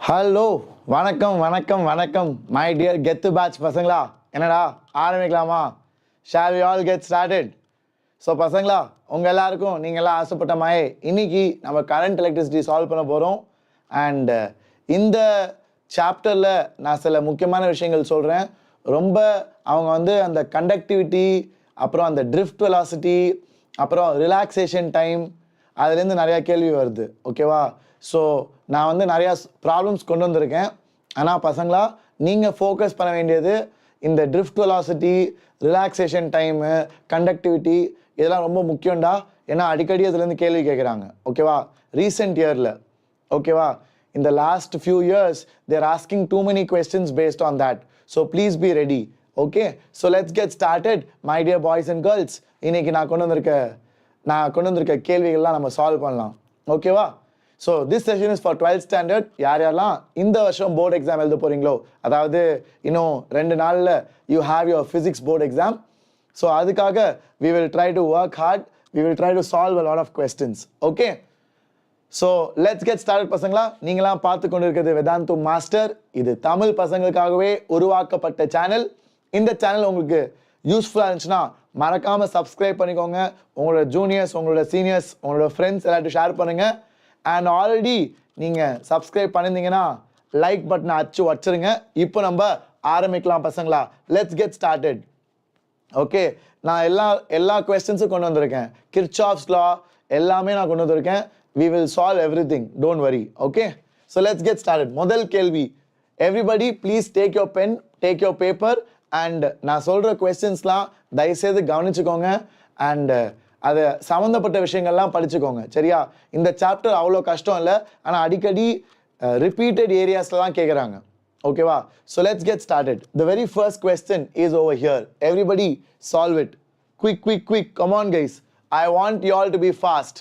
Hello வணக்கம் வணக்கம் வணக்கம் மை டியர் கெத்து பேட்ச் பசங்களா, என்னடா ஆரம்பிக்கலாமா? Shall we all get started? So பசங்களா, உங்கள் எல்லாருக்கும் நீங்கள் எல்லாம் ஆசைப்பட்ட மாதிரி இன்னைக்கு நம்ம கரண்ட் எலக்ட்ரிசிட்டி சால்வ் பண்ண போகிறோம். அண்ட் இந்த சாப்டரில் நான் சில முக்கியமான விஷயங்கள் சொல்கிறேன். ரொம்ப அவங்க அந்த கண்டக்டிவிட்டி, அப்புறம் அந்த ட்ரிஃப்ட் வெலாசிட்டி, அப்புறம் ரிலாக்ஸேஷன் டைம், அதுலேருந்து நிறையா கேள்வி வருது. ஓகேவா? ஸோ நான் நிறையா ப்ராப்ளம்ஸ் கொண்டு வந்திருக்கேன். ஆனால் பசங்களா, நீங்கள் ஃபோக்கஸ் பண்ண வேண்டியது இந்த drift velocity, relaxation time, conductivity, இதெல்லாம் ரொம்ப முக்கியம்டா. ஏன்னா அடிக்கடி அதுலேருந்து கேள்வி கேட்குறாங்க. ஓகேவா? ரீசெண்ட் இயரில், ஓகேவா, இந்த last few years there asking too many questions based on that. So please be ready. Okay, so let's get started my dear boys and girls. இன்னைக்கு நான் கொண்டு வந்திருக்க கேள்விகள்லாம் நம்ம சால்வ் பண்ணலாம். ஓகேவா? So this session is for 12th standard. யாரெல்லாம் இந்த வருஷம் போர்டு எக்ஸாம் எழுத போகிறீங்களோ, அதாவது இன்னும் 2 நாளில் you have your physics board exam. So அதுக்காக we will try to work hard, we will try to solve a lot of questions. Okay, so let's get start பசங்களா. நீங்களாம் பார்த்து கொண்டு இருக்கிறது வேதாந்து மாஸ்டர். இது தமிழ் பசங்களுக்காகவே உருவாக்கப்பட்ட சேனல். இந்த சேனல் உங்களுக்கு யூஸ்ஃபுல்லாக இருந்துச்சுன்னா மறக்காமல் சப்ஸ்கிரைப் பண்ணிக்கோங்க. உங்களோட ஜூனியர்ஸ், உங்களோட சீனியர்ஸ், உங்களோட ஃப்ரெண்ட்ஸ் எல்லாத்தையும் ஷேர் பண்ணுங்கள். அண்ட் ஆல்ரெடி நீங்கள் சப்ஸ்கிரைப் பண்ணியிருந்தீங்கன்னா லைக் பட்டனை வச்சுருங்க. இப்போ நம்ம ஆரம்பிக்கலாம் பசங்களா. Let's get started. ஓகே, நான் எல்லா கொஸ்டின்ஸும் கொண்டு வந்திருக்கேன். கிர்ச்சாஃப்ஸ் லா எல்லாமே நான் கொண்டு வந்திருக்கேன். we will solve everything, don't worry. Okay, so let's get started. முதல் கேள்வி, everybody please take your pen, take your paper, and நான் சொல்கிற கொஸ்டின்ஸ்லாம் தயவுசெய்து கவனிச்சுக்கோங்க. அண்ட் அது சம்மந்தப்பட்ட விஷயங்கள்லாம் படிச்சுக்கோங்க. சரியா? இந்த சாப்டர் அவ்வளோ கஷ்டம் இல்லை, ஆனால் அடிக்கடி ரிப்பீட்டட் ஏரியாஸில் தான் கேட்குறாங்க. ஓகேவா? So let's get started. The very first question is over here. Everybody solve it. Quick come on guys, I want you all to be fast.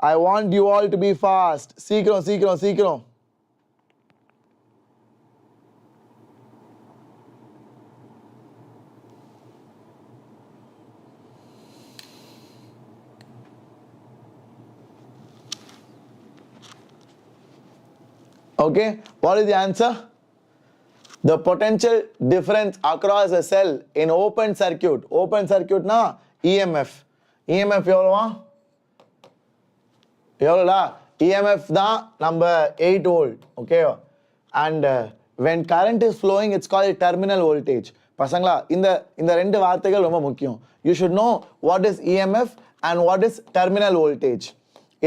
I want you all to be fast. சீக்கிரம். Okay, what is the answer? The potential difference across a cell in open circuit. Open circuit na EMF. EMF எவ்வளோடா? EMF தான் நம்ம 8 volt. Okay, and when current is flowing it's called terminal voltage. பசங்களா, இந்த ரெண்டு வார்த்தைகள் ரொம்ப முக்கியம். You should know what is EMF and what is terminal voltage.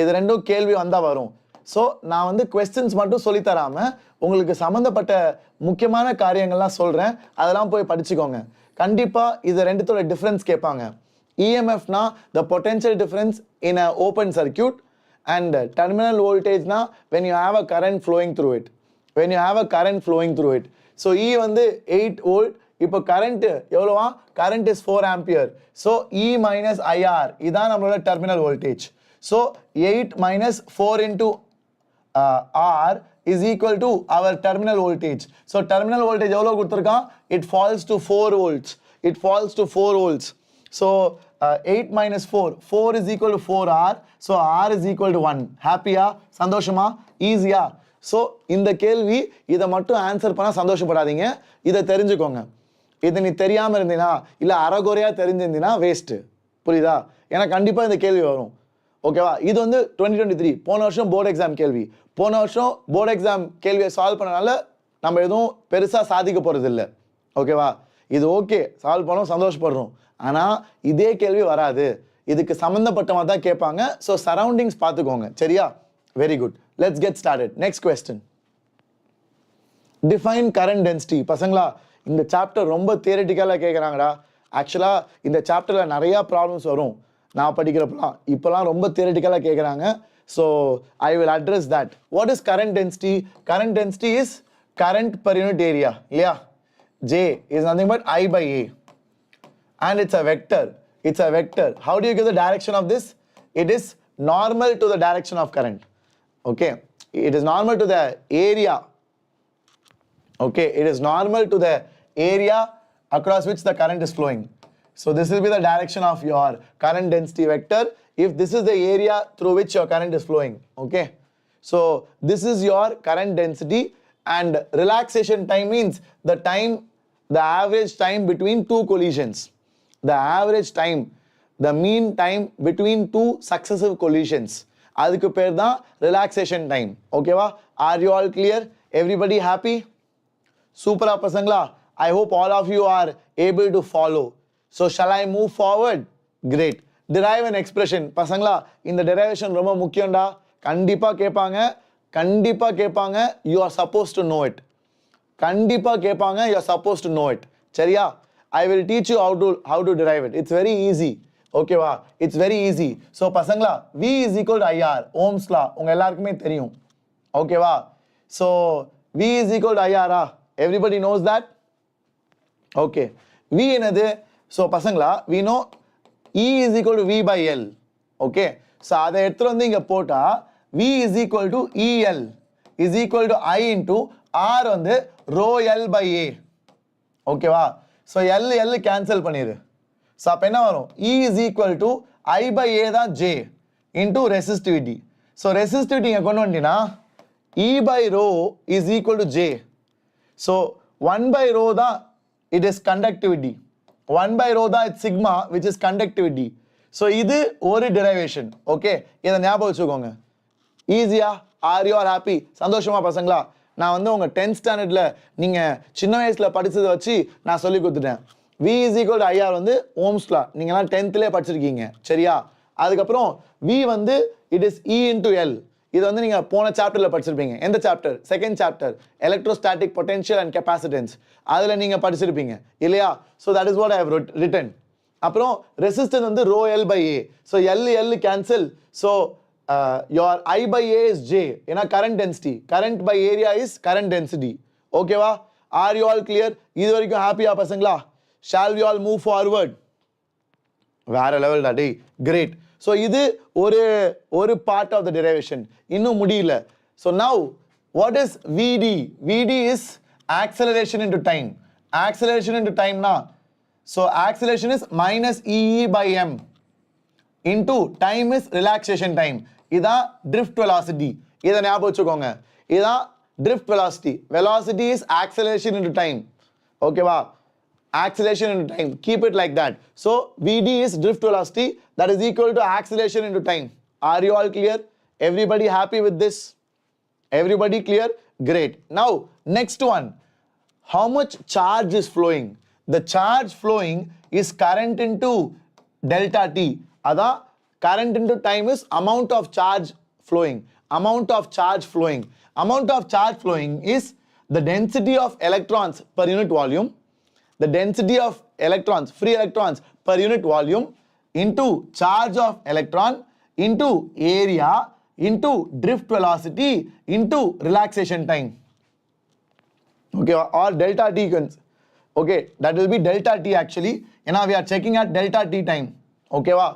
இது ரெண்டும் கேள்வி வந்தால் வரும். ஸோ நான் கொஸ்டின்ஸ் மட்டும் சொல்லித்தராமல் உங்களுக்கு சம்மந்தப்பட்ட முக்கியமான காரியங்கள்லாம் சொல்கிறேன். அதெல்லாம் போய் படிச்சுக்கோங்க. கண்டிப்பாக இது ரெண்டுத்தோட டிஃப்ரென்ஸ் கேட்பாங்க. EMFனா the potential difference in a open circuit, and terminal வோல்டேஜ்னா when you have a current flowing through it. So E 8 volt. இப்போ கரண்ட் எவ்வளோவா? Current is 4 ampere. So E minus IR இதான் நம்மளோட terminal voltage. So 8 minus 4 into R is equal to our terminal voltage. So terminal voltage எவ்வளோ கொடுத்துருக்கான்? It falls to 4 volts. So 8 minus 4 is equal to 4R. So R is equal to 1. ஹாப்பியா? சந்தோஷமா? ஈஸியா? So இந்த கேள்வி இதை மட்டும் answer பண்ணால் சந்தோஷப்படாதீங்க. இதை தெரிஞ்சுக்கோங்க. இது நீ தெரியாமல் இருந்தீங்கன்னா, இல்லை அறகுறையாக தெரிஞ்சிருந்தீங்கன்னா வேஸ்ட்டு. புரியுதா? ஏன்னா கண்டிப்பாக இந்த கேள்வி வரும். ஓகேவா? இது 2023 போன வருஷம் போர்டு எக்ஸாம் கேள்வி. போன வருஷம் போர்டு எக்ஸாம் கேள்வியை சால்வ் பண்ணனால நம்ம எதுவும் பெருசாக சாதிக்க போகிறது இல்லை. ஓகேவா? இது ஓகே, சால்வ் பண்ணோம், சந்தோஷப்படுறோம். ஆனால் இதே கேள்வி வராது. இதுக்கு சம்மந்தப்பட்டமாக தான் கேட்பாங்க. ஸோ சரௌண்டிங்ஸ் பார்த்துக்கோங்க. சரியா? Very good. Let's get started. Next question, define current density. பசங்களா, இந்த சாப்டர் ரொம்ப தியரிட்டிக்கலாக கேட்குறாங்கடா. ஆக்சுவலாக இந்த சாப்டரில் நிறையா ப்ராப்ளம்ஸ் வரும். நான் படிக்கிறப்பலாம் இப்போலாம் ரொம்ப தியரிட்டிக்கலாக கேட்குறாங்க. So I will address that. What is current density? Current density is current per unit area. இல்லையா? J is nothing but I by A. And it's a vector. How do you give the direction of this? It is normal to the direction of current. Okay, it is normal to the area. Okay, it is normal to the area across which the current is flowing. So this will be the direction of your current density vector if this is the area through which your current is flowing. Okay, So this is your current density, and relaxation time means the average time between two collisions. The average time, the mean time between two successive collisions. அதுக்கு பேர் தான் relaxation time. ஓகேவா? Are you all clear? Everybody happy? சூப்பரா பசங்களா? I hope all of you are able to follow. So shall I move forward? Great. Derive an expression. பசங்களா, இந்த derivation ரொம்ப முக்கியம்டா. கண்டிப்பா கேட்பாங்க. You are supposed to know it. கண்டிப்பா கேட்பாங்க. You are supposed to know it. சரியா? I will teach you how to derive it. It's very easy. ஓகேவா? It's very easy. So பசங்களா, V is equal to IR. Ohm's law. உங்க எல்லாருக்குமே தெரியும். ஓகேவா? So V is equal to IR. Everybody knows that? Okay. V என்னது? So பசங்களா, we know E is equal to V by L. Okay. So அதை எடுத்துட்டு வந்து இங்க போட்டா V is equal to EL is equal to I into R வந்து rho L by A. ஓகேவா? So L cancel பண்ணிரு. So அப்ப என்ன வரும்? E is equal to I by A தான் J into resistivity. So resistivity இங்க கொண்டு வந்தீங்கன்னா E by rho is equal to J. So 1 by rho தான் it is conductivity. 1 by rho தான் it's sigma which is conductivity. So இது ஒரு derivation. Okay. இதை ஞாபகம் வச்சுக்கோங்க. ஈஸியா? Are you all happy? சந்தோஷமா பசங்களா? நான் வந்து உங்க 10th ஸ்டாண்டர்ட்ல நீங்க சின்ன வயசுல படிச்சதை வச்சு நான் சொல்லி கொடுத்துட்டேன். V is equal to IR வந்து Ohm's law. நீங்கலாம் 10thலயே படிச்சிருக்கீங்க. சரியா? அதுக்கப்புறம் V வந்து it is E into L. இது வந்து நீங்க போன சாப்டர்ல படிச்சிருப்பீங்க. எந்த chapter? Second chapter, electrostatic potential and capacitance. அதுல நீங்க படிச்சிருப்பீங்க இல்லையா? So that is what I have written. அப்புறம் ரெசிஸ்டன்ஸ் வந்து rho L by A. So L cancel. So your I by A is J. ஏன்னா current density. Current by area is current density. ஓகேவா? Are you all clear? இது வரைக்கும் ஹாப்பியா பசங்களா? Shall we all move forward? வேற level டா டேய். Great. So இது ஒரு part of the derivation. இன்னும் முடியல. So now what is VD? VD is acceleration into time. Acceleration into time na. So acceleration is minus EE by M into time is relaxation time. இதான் drift velocity. இதை ஞாபகம் வச்சுக்கோங்க. இதான் drift velocity. Velocity is acceleration into time. ஓகேவா? Acceleration into time. Keep it like that. So VD is drift velocity that is equal to acceleration into time. Are you all clear? Everybody happy with this? Everybody clear? Great. Now next one. How much charge is flowing? The charge flowing is current into delta T. Ada current into time is amount of charge flowing. Amount of charge flowing. Amount of charge flowing is the density of electrons per unit volume. The density of electrons, free electrons per unit volume into charge of electron into area into drift velocity into relaxation time. Okay, or delta T. Okay, that will be delta T actually. And now we are checking at delta T time. Okay, wow.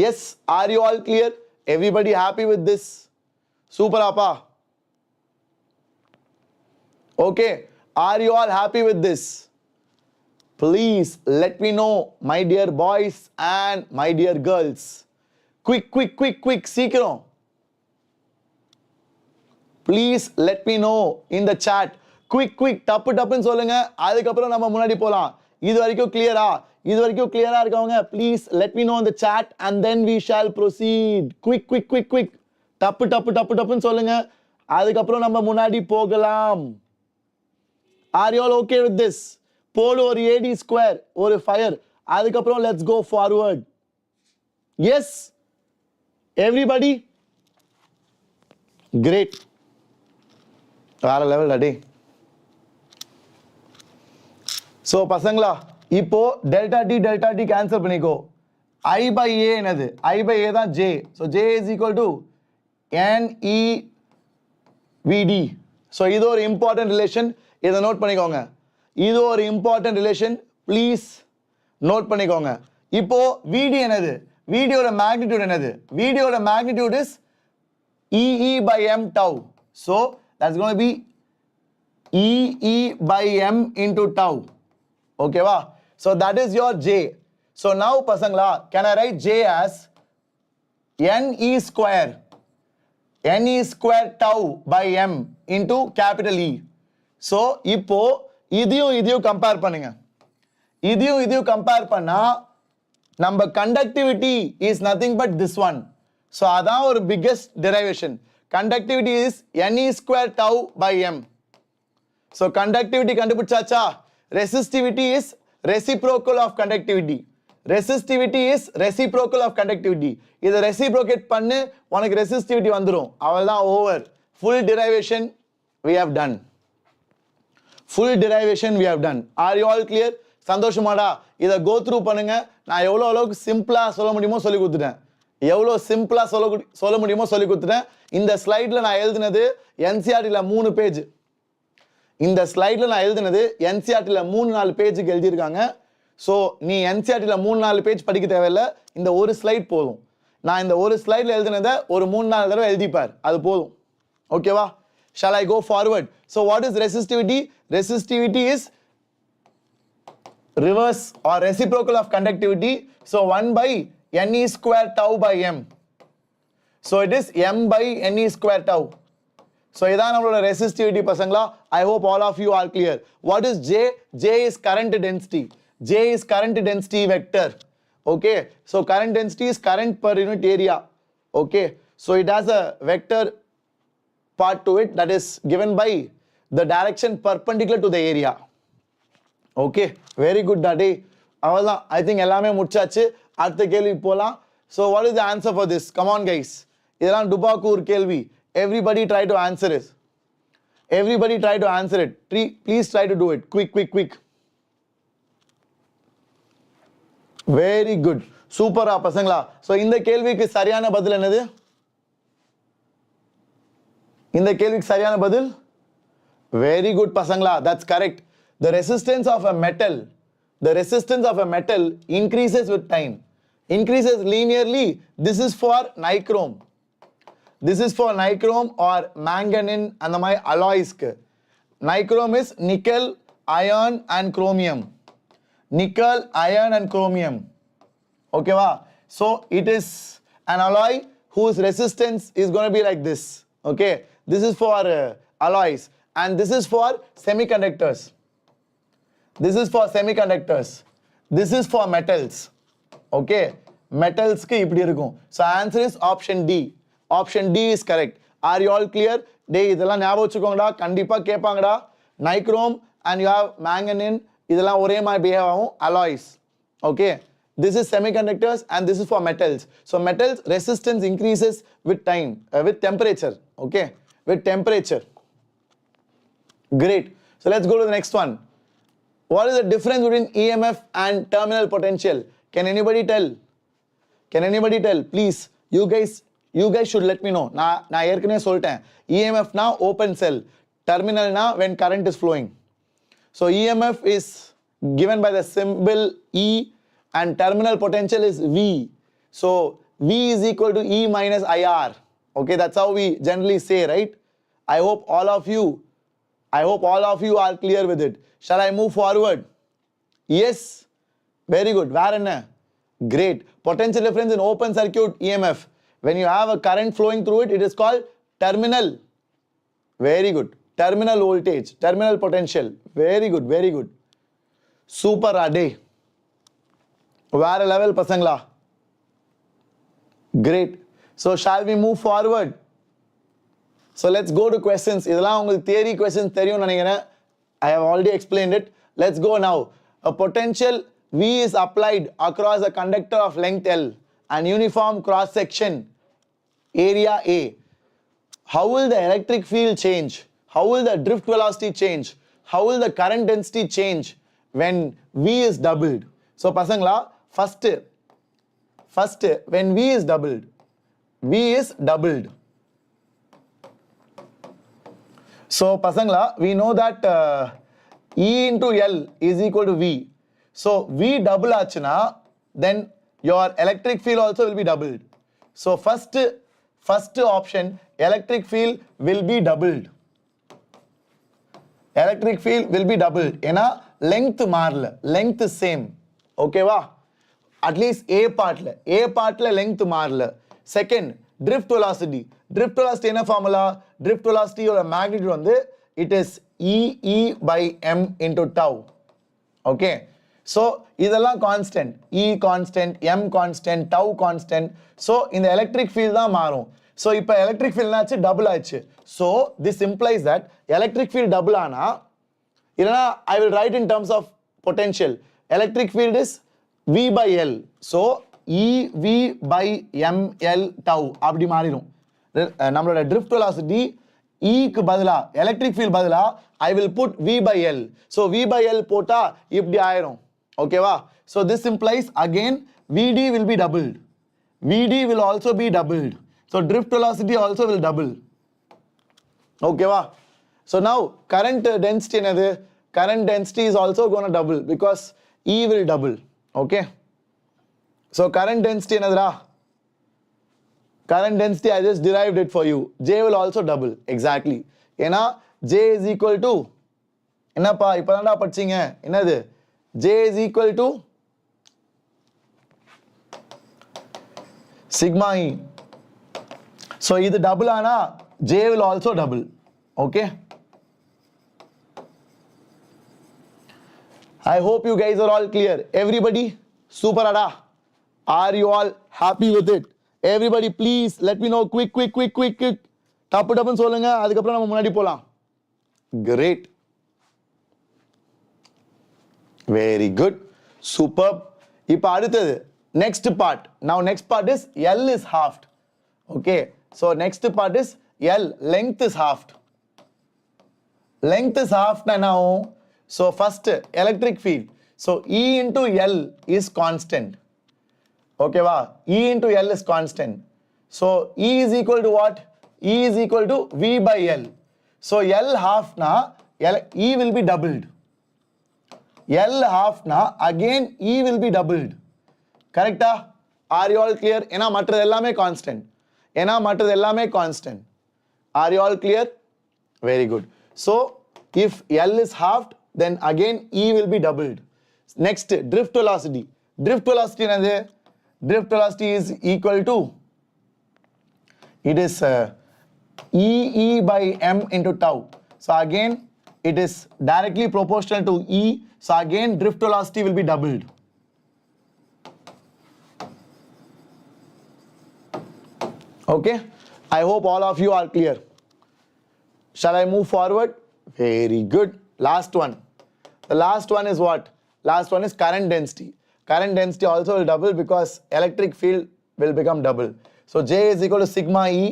Yes, are you all clear? Everybody happy with this? Super appa. Okay. Are you all happy with this? Please let me know, my dear boys and my dear girls. Quick, சீக்கிரம். Please let me know in the chat. Quick, டப்புன்னு சொல்லுங்க. அதுக்கப்புறம் நம்ம முன்னாடி போலாம். இது வரைக்கும் கிளியரா? இது வரைக்கும் கிளியரா இருக்கவங்க please let me know in the chat and then we shall proceed. Quick. டப்புன்னு சொல்லுங்க. அதுக்கப்புறம் நம்ம முன்னாடி போகலாம். Are you all okay with this? போடு ஒரு AD square, ஒரு fire. அதுக்கப்புறம் let's go forward. Yes? Everybody? Great. வேற லெவல் அடி. So பசங்களா, இப்போ delta T cancel பண்ணிக்கோ. I by A என்னது? I by A தான் J. So J is equal to NEVD. So இது ஒரு important relation. இதை நோட் பண்ணிக்கோங்க. இது ஒரு இம்பார்ட்டன்ட் ரிலேஷன். ப்ளீஸ் நோட் பண்ணிக்கோங்க. இப்போ VD என்னது? VDயோட மேக்னிடியூட் என்னது? VDயோட magnitude is EE by M tau. So that's going to be EE by M into tau. ஓகேவா? So that is your J. So now பசங்களா, can I write J as NE square NE square tau by M into capital E. So இப்போ இதையும் compare பண்ணுங்க. இதையும் compare பண்ணா நம்ம conductivity is nothing but this one. So அதான் ஒரு biggest derivation. Conductivity is NE square tau by M. So conductivity கண்டுபிடிச்சாச்சா? Resistivity is reciprocal of conductivity. Resistivity is reciprocal of conductivity. இதை reciprocate பண்ணு உனக்கு resistivity வந்துரும். அவ்வளவுதான் over. Full derivation we have done. Full derivation we have done. Are you all clear? சந்தோஷமாடா? இதை go through பண்ணுங்க. நான் எவ்வளவு அளவுக்கு சிம்பிளா சொல்ல முடியுமோ சொல்லி கொடுத்துட்டேன். எவ்வளவு சிம்பிளா சொல்ல முடியுமோ சொல்லி கொடுத்துட்டேன். இந்த ஸ்லைட்ல நான் எழுதினது NCERT-ல 3 பேஜ். இந்த ஸ்லைட்ல நான் எழுதினது NCERT-ல 3-4 பேஜுக்கு எழுதியிருக்காங்க. ஸோ நீ NCERT-ல 3-4 பேஜ் படிக்க தேவையில்லை. இந்த ஒரு ஸ்லைட் போதும். நான் இந்த ஒரு ஸ்லைட்ல எழுதினதை ஒரு 3-4 தடவை எழுதிப்பார், அது போதும். ஓகேவா? Shall I go forward? So what is resistivity? Resistivity is reverse or reciprocal of conductivity. So 1 by NE square tau by M. So it is M by NE square tau. So இதான் நம்மளோட resistivity பசங்களா. I hope all of you are clear. What is J? J is current density. J is current density vector. Okay. So current density is current per unit area. Okay. So it has a vector part to it that is given by the direction perpendicular to the area. Okay. Very good daddy. அவ்வளவுதான். I think எல்லாமே முடிச்சாச்சு. அடுத்த கேள்வி போலாம். So what is the answer for this? Come on guys. இதெல்லாம் டுபாக்கூர் கேள்வி. Everybody try to answer it. Everybody try to answer it. Please try to do it. Quick. Very good. சூப்பரா பசங்களா. So இந்த கேள்விக்கு சரியான பதில் என்னது? இந்த கேள்விக்கு சரியான பதில் very good பசங்களா. That's correct. The resistance of a metal increases with time. Increases linearly. This is for nichrome. This is for nichrome or manganese and my alloys. Nichrome is nickel, iron and chromium. Nickel, iron and chromium. Okay va? So it is an alloy whose resistance is going to be like this. Okay. This is for alloys and this is for semiconductors. This is for semiconductors. This is for metals. Okay. Metals க்கு இப்படி இருக்கும். So answer is option D. Option D is correct. Are you all clear? டேய் இதெல்லாம் ஞாபகம் வச்சுக்கோங்கடா, கண்டிப்பா கேட்பாங்கடா. Nichrome and you have manganese, இதெல்லாம் ஒரே மாதிரி behave ஆகும். Alloys. Okay. This is semiconductors and this is for metals. So metals resistance increases with time, with temperature. Okay. With temperature. Great. So let's go to the next one. What is the difference between EMF and terminal potential? Can anybody tell? Can anybody tell? Please, you guys should let me know. நான் ஏற்கனவே சொல்லிட்டேன். EMF na open cell. Terminal na when current is flowing. So EMF is given by the symbol E and terminal potential is V. So V is equal to E minus IR. Okay, that's how we generally say, right? I hope all of you are clear with it. Shall I move forward? Yes. Very good. Where enna? Great. Potential difference in open circuit EMF. When you have a current flowing through it, it is called terminal. Very good. Terminal voltage, terminal potential. Very good. Super ade. Where level pasangla? Great. So shall we move forward? So let's go to questions. இதெல்லாம் உங்களுக்கு theory questions தெரியும் நினைக்கிறேன். I have already explained it. Let's go now. A potential V is applied across a conductor of length L and uniform cross section area A. How will the electric field change? How will the drift velocity change? How will the current density change when V is doubled? So pasangla, first when V is doubled. So pasangla, we know that E into L is equal to V. So V double achna, then your electric field also will be doubled. So first option, electric field will be doubled. Electric field will be doubled. ஏன்னா length மாறல, length same. Okay வா? At least A partல length மாறல. Second, drift velocity. Drift velocity என்ன formula? Drift velocity ஓட magnitude வந்து it is E by m into tau. Okay. So இதெல்லாம் constant. E constant, m constant, tau constant. So இந்த electric field தான் மாறும். So இப்போ electric field என்னாச்சு double ஆச்சு. So this implies that electric field double ஆனா இல்லனா I will write in terms of potential. Electric field is V by L. So EV by ml tau அப்படி மாறிடும். நம்மளோட drift velocity E க்கு பதிலா electric field பதிலா I will put V by L. So V by L போட்டா இப்படி ஆயிரும். ஓகேவா? So this implies again VD will be doubled. VD will also be doubled. So drift velocity also will double. ஓகேவா? So now current density என்னது? Current density is also going to double because E will double. Okay? So current density என்னதுடா? Current density I just derived it for you. J will also double. Exactly. ஏன்னா J is equal to என்னப்பா இப்பதான்டா படிச்சீங்க என்னது J is equal to sigma E. So இது double ஆனா J will also double. Okay? I hope you guys are all clear. Everybody, super ada. Are you all happy with it? Everybody, please let me know quick. டப்புன்னு சொல்லுங்க அதுக்கப்புறம் நம்ம முன்னாடி போலாம். Great. Very good. Superb. இப்போ அடுத்தது next part. Now next part is L is halved. Okay. So next part is L, length is halved. Length is halved now. So first electric field. So E into L is constant. Okay, wow. E into L is constant. So E is equal to what? E is equal to V by L. So L half na E will be doubled. L half na again E will be doubled. Correct? Are you all clear? ஏனா மற்றது எல்லாமே constant. Are you all clear? Very good. So if L is halved, then again E will be doubled. Next, drift velocity. Drift velocity என்னது? Drift velocity is equal to, it is E by m into tau. So again, it is directly proportional to E. So again, drift velocity will be doubled. Okay? I hope all of you are clear. Shall I move forward? Very good. Last one. The last one is what? Last one is current density. Current density also will double because electric field will become double. So J is equal to sigma E.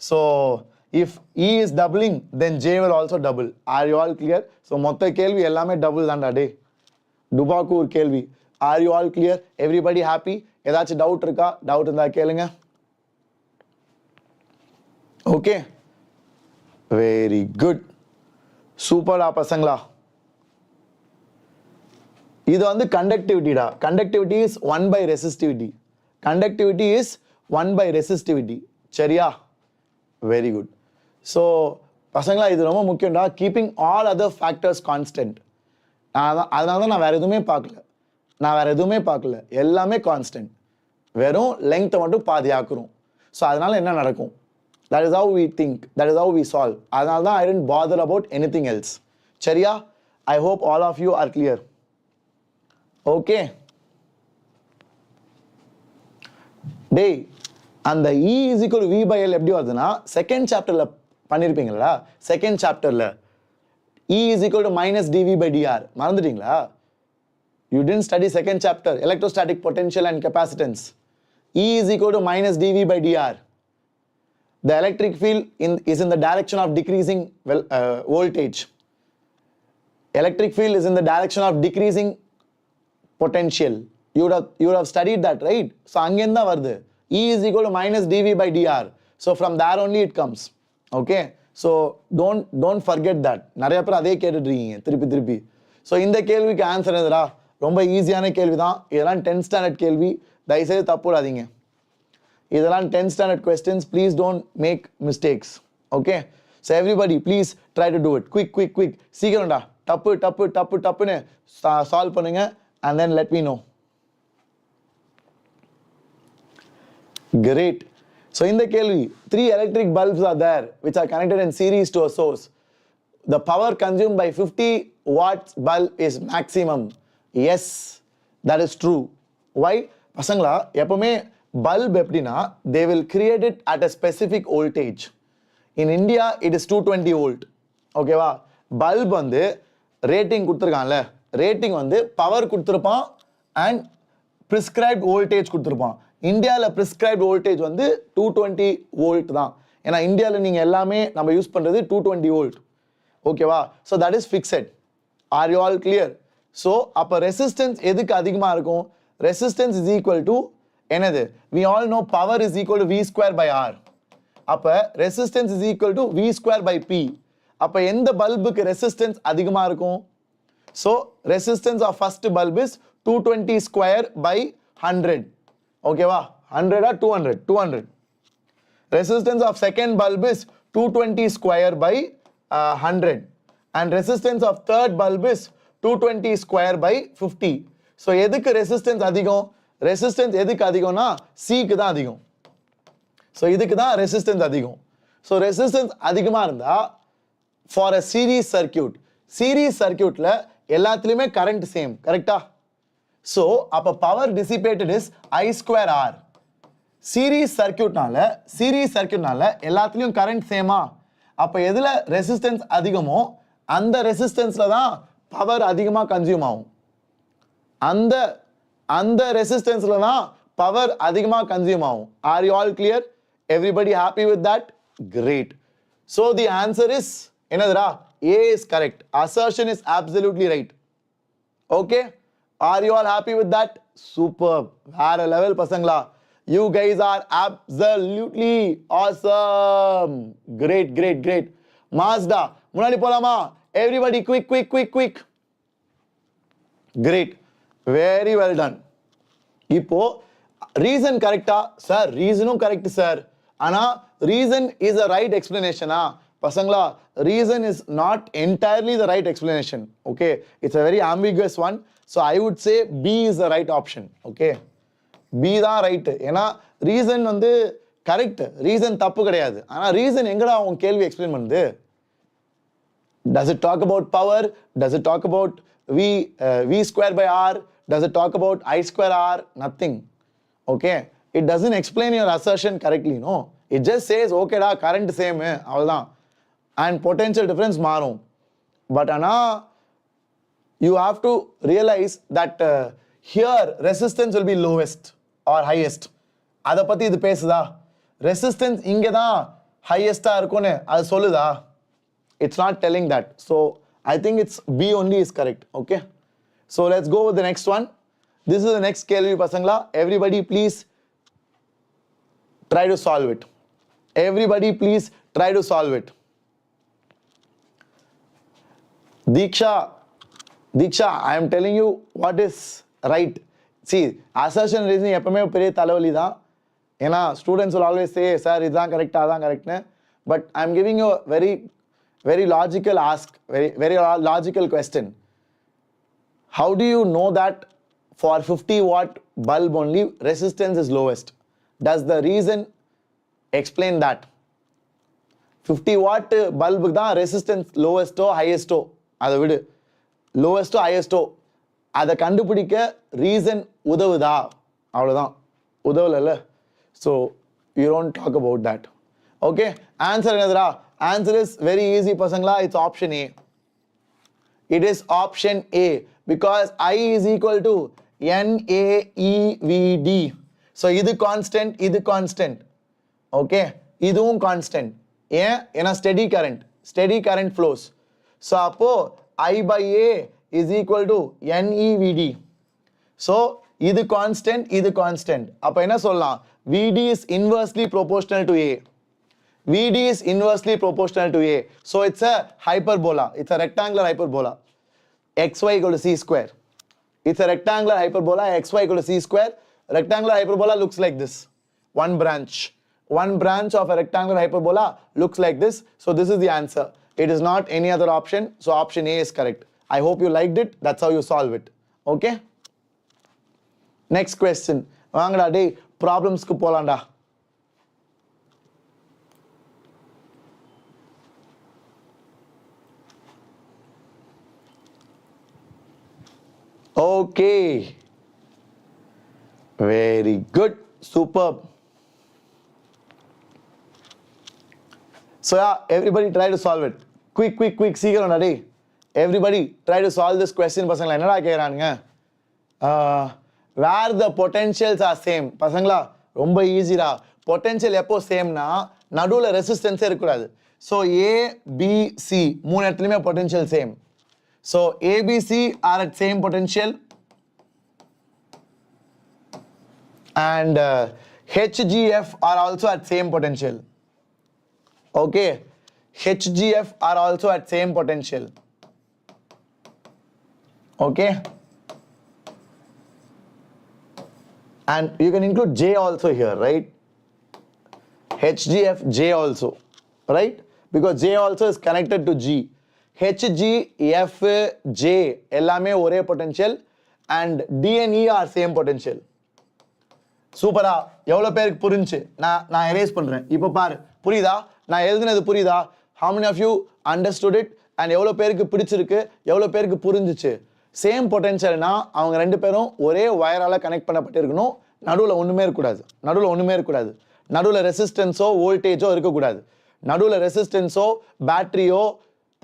So if E is doubling, then J will also double. Are you all clear? So மொத்த கேள்வி எல்லாமே double தான்டா டே. டுபாக்கூர் கேள்வி. Are you all clear? Everybody happy? ஏதாச்சும் doubt இருக்கா? Doubt இருந்தா கேளுங்க. Okay? Very good. சூப்பர்டா பசங்களா. இது வந்து conductivity டா. Conductivity is 1 by resistivity. Conductivity is 1 by resistivity. சரியா? Very good. So பசங்களா இது ரொம்ப முக்கியம்டா. Keeping all other factors constant. அதனால தான் நான் வேற எதுவுமே பார்க்கல. எல்லாமே constant. வெறும் length மட்டும் பாதி ஆக்குறோம். So அதனால என்ன நடக்கும்? That is how we think. That is how we solve. அதனால தான் I didn't bother about anything else. சரியா? I hope all of you are clear. Okay. டேய் அந்த E is equal to V by L எப்படி வருதுன்னா second சாப்டர்ல பண்ணிருப்பீங்களா? Second சாப்டர்ல E is equal to minus dV by dr மறந்துட்டீங்களா? You didn't study second chapter electrostatic potential and capacitance. E is equal to minus dV by dr. The electric field is in the direction of decreasing voltage. Electric field is in the direction of decreasing potential. You would have studied that, right? So அங்கேருந்து தான் வருது. E is equal to minus dV by dr. So from there only it comes. Okay? So don't forget that. நிறைய பேர் அதே கேட்டுட்டு இருக்கீங்க திருப்பி. So இந்த கேள்விக்கு ஆன்சர் எதுடா? ரொம்ப ஈஸியான கேள்வி தான். இதெல்லாம் 10th standard கேள்வி. தயவுசெய்து தப்பு விடாதீங்க. இதெல்லாம் 10th standard questions. Please don't make mistakes. Okay? So everybody please try to do it. Quick. சீக்கிரம்டா. டப்புன்னு சால்வ் பண்ணுங்க and then let me know. Great. So in the கேள்வி 3 electric bulbs are there which are connected in series to a source. The power consumed by 50 watts bulb is maximum. Yes, that is true. Why? பசங்களா எப்பவுமே bulb எப்படின்னா they will create it at a specific voltage. In India it is 220 volt. ஓகேவா? bulb வந்து rating கொடுத்துருக்கான்ல, rating வந்து power கொடுத்துருப்பான் and prescribed voltage கொடுத்துருப்பான். இந்தியாவில் prescribed voltage வந்து 220 volt தான். ஏன்னா இந்தியாவில் நீங்கள் எல்லாமே நம்ம யூஸ் பண்ணுறது 220 volt. ஓகேவா? So that is fixed. Are you all clear? So அப்போ ரெசிஸ்டன்ஸ் எதுக்கு அதிகமாக இருக்கும்? ரெசிஸ்டன்ஸ் இஸ் ஈக்குவல் டு என்னது? We all know power is equal to V square by R. அப்போ resistance is equal to V square by P. அப்போ எந்த பல்புக்கு resistance அதிகமாக இருக்கும்? So resistance of first bulb is 220 square by 100. ஓகேவா? 100 or 200? 200. Resistance of second bulb is 220 square by 100. And resistance of third bulb is 220 square by 50. So எதுக்கு resistance அதிகம்? Resistance எதுக்கு அதிகம்னா C க்கு தான் அதிகம். So இதுக்கு தான் resistance அதிகம். So resistance அதிகமா இருந்தா for a series circuitல எல்லாத்துலயுமே current same. கரெக்டா? So அப்ப power dissipated is I square R. Series சர்க்யூட்னால எல்லாத்துலயும் கரண்ட் சேமா. அப்ப எதுல ரெசிஸ்டன்ஸ் அதிகமோ அந்த ரெசிஸ்டன்ஸ்ல தான் பவர் அதிகமா கன்சியூம் ஆகும். அந்த ரெசிஸ்டன்ஸ்ல தான் பவர் அதிகமா கன்சியூம் ஆகும். Are you all clear? Everybody happy with that? Great. So the answer is என்னதுடா? A is correct. Assertion is absolutely right. Okay, are you all happy with that? Super, வேற level பசங்களா. You guys are absolutely awesome. Great. Mazda, முன்னாடி போலாமா? Everybody quick. Great. Very well done. இப்போ reason correctா? Sir, reasonum correct sir. ஆனா reason is the right explanation. பசங்களா, reason is not entirely the right explanation. Okay, it's a very ambiguous one. So I would say B is the right option. Okay. B தான் right. ஏன்னா reason வந்து correct, reason தப்பு கிடையாது. ஆனால் reason எங்கடா அவங்க கேள்வி எக்ஸ்பிளைன் பண்ணுது? Does it talk about power? Does it talk about V square by R? Does it talk about I square R? Nothing. Okay, it doesn't explain your assertion correctly. No, it just says ஓகேடா current same அவ்வளோதான், and potential difference மாறும். But ஆனால் you have to realise that here resistance will be lowest or highest. அதை பத்தி இது பேசுதா? Resistance இங்கே தான் ஹையஸ்டாக இருக்கும்னு அது சொல்லுதா? It's not telling that. So I think it's B only is correct. Okay, so let's go with the next one. This is the next கேள்வி பசங்களா. Everybody please try to solve it. Everybody please try to solve it. Diksha, I am telling you what is right. See, assertion reasoning எப்பவுமே பெரிய தலைவலி தான். ஏன்னா students will always say sir இதுதான் correct அதான் கரெக்ட்னு. But I am giving you very logical ask, very logical question. How do you know that for 50 watt bulb only resistance is lowest? Does the reason explain that? 50 watt bulb தான் resistance lowest-ஓ highest-ஓ அதை விடு, lowest-ஓ highest-ஓ அதை கண்டுபிடிக்க reason உதவுதா? அவ்வளோதான், உதவல. So you don't talk about that. Okay, answer என்னதுடா? ஆன்சர் இஸ் வெரி ஈஸி பசங்களா. It's option A. It is option A because I is equal to NaEVD. So இது constant, இது constant. Okay, இதுவும் constant. ஏன்னா steady current flows. So அப்போ I by A is equal to NeVD. So இது constant, இது constant. அப்போ என்ன சொல்லலாம்? VD is inversely proportional to A. VD is inversely proportional to A. So it's a hyperbola. It's a rectangular hyperbola. XY equal to C square. It's a rectangular hyperbola. XY equal to C square. Rectangular hyperbola looks like this. One branch. One branch of a rectangular hyperbola looks like this. So this is the answer. It is not any other option. So option A is correct. I hope you liked it. That's how you solve it. Okay? Next question. வாங்கடா டேய், problems க்கு போலாம்டா. Okay, very good, superb. So yeah, everybody try to solve it. Quick, சீக்கிரம் டா டேய். Everybody try to solve this question. பசங்களா என்னடா கேக்குறானுங்க? Where the potentials are same. பசங்களா ரொம்ப ஈஸிடா. பொட்டன்ஷியல் எப்போ சேம்னா நடுவுல ரெசிஸ்டன்ஸே இருக்கக்கூடாது. ஸோ ABC மூணு இடத்துலையுமே potential same. So ABC are at same potential and HGF are also at same potential. Okay, HGF are also at same potential. Okay, and you can include J also here, right? HGF, J also, right? Because J also is connected to G. HGF, J எல்லாமே ஒரே potential and D and E are same potential. சூப்பரா, எவ்வளோ பேருக்கு புரிஞ்சு? நான் erase பண்றேன். இப்போ பாரு, புரியுதா? நான் எழுதுனது புரியுதா? How many of you understood it? And எவ்வளோ பேருக்கு பிடிச்சிருக்கு, எவ்வளோ பேருக்கு புரிஞ்சிச்சு? சேம் பொட்டன்ஷியல்னா அவங்க ரெண்டு பேரும் ஒரே வயரால் கனெக்ட் பண்ணப்பட்டிருக்கணும். நடுவில் ஒன்றுமே இருக்கக்கூடாது. நடுவில் ரெசிஸ்டன்ஸோ வோல்டேஜோ இருக்கக்கூடாது. நடுவில் ரெசிஸ்டன்ஸோ பேட்டரியோ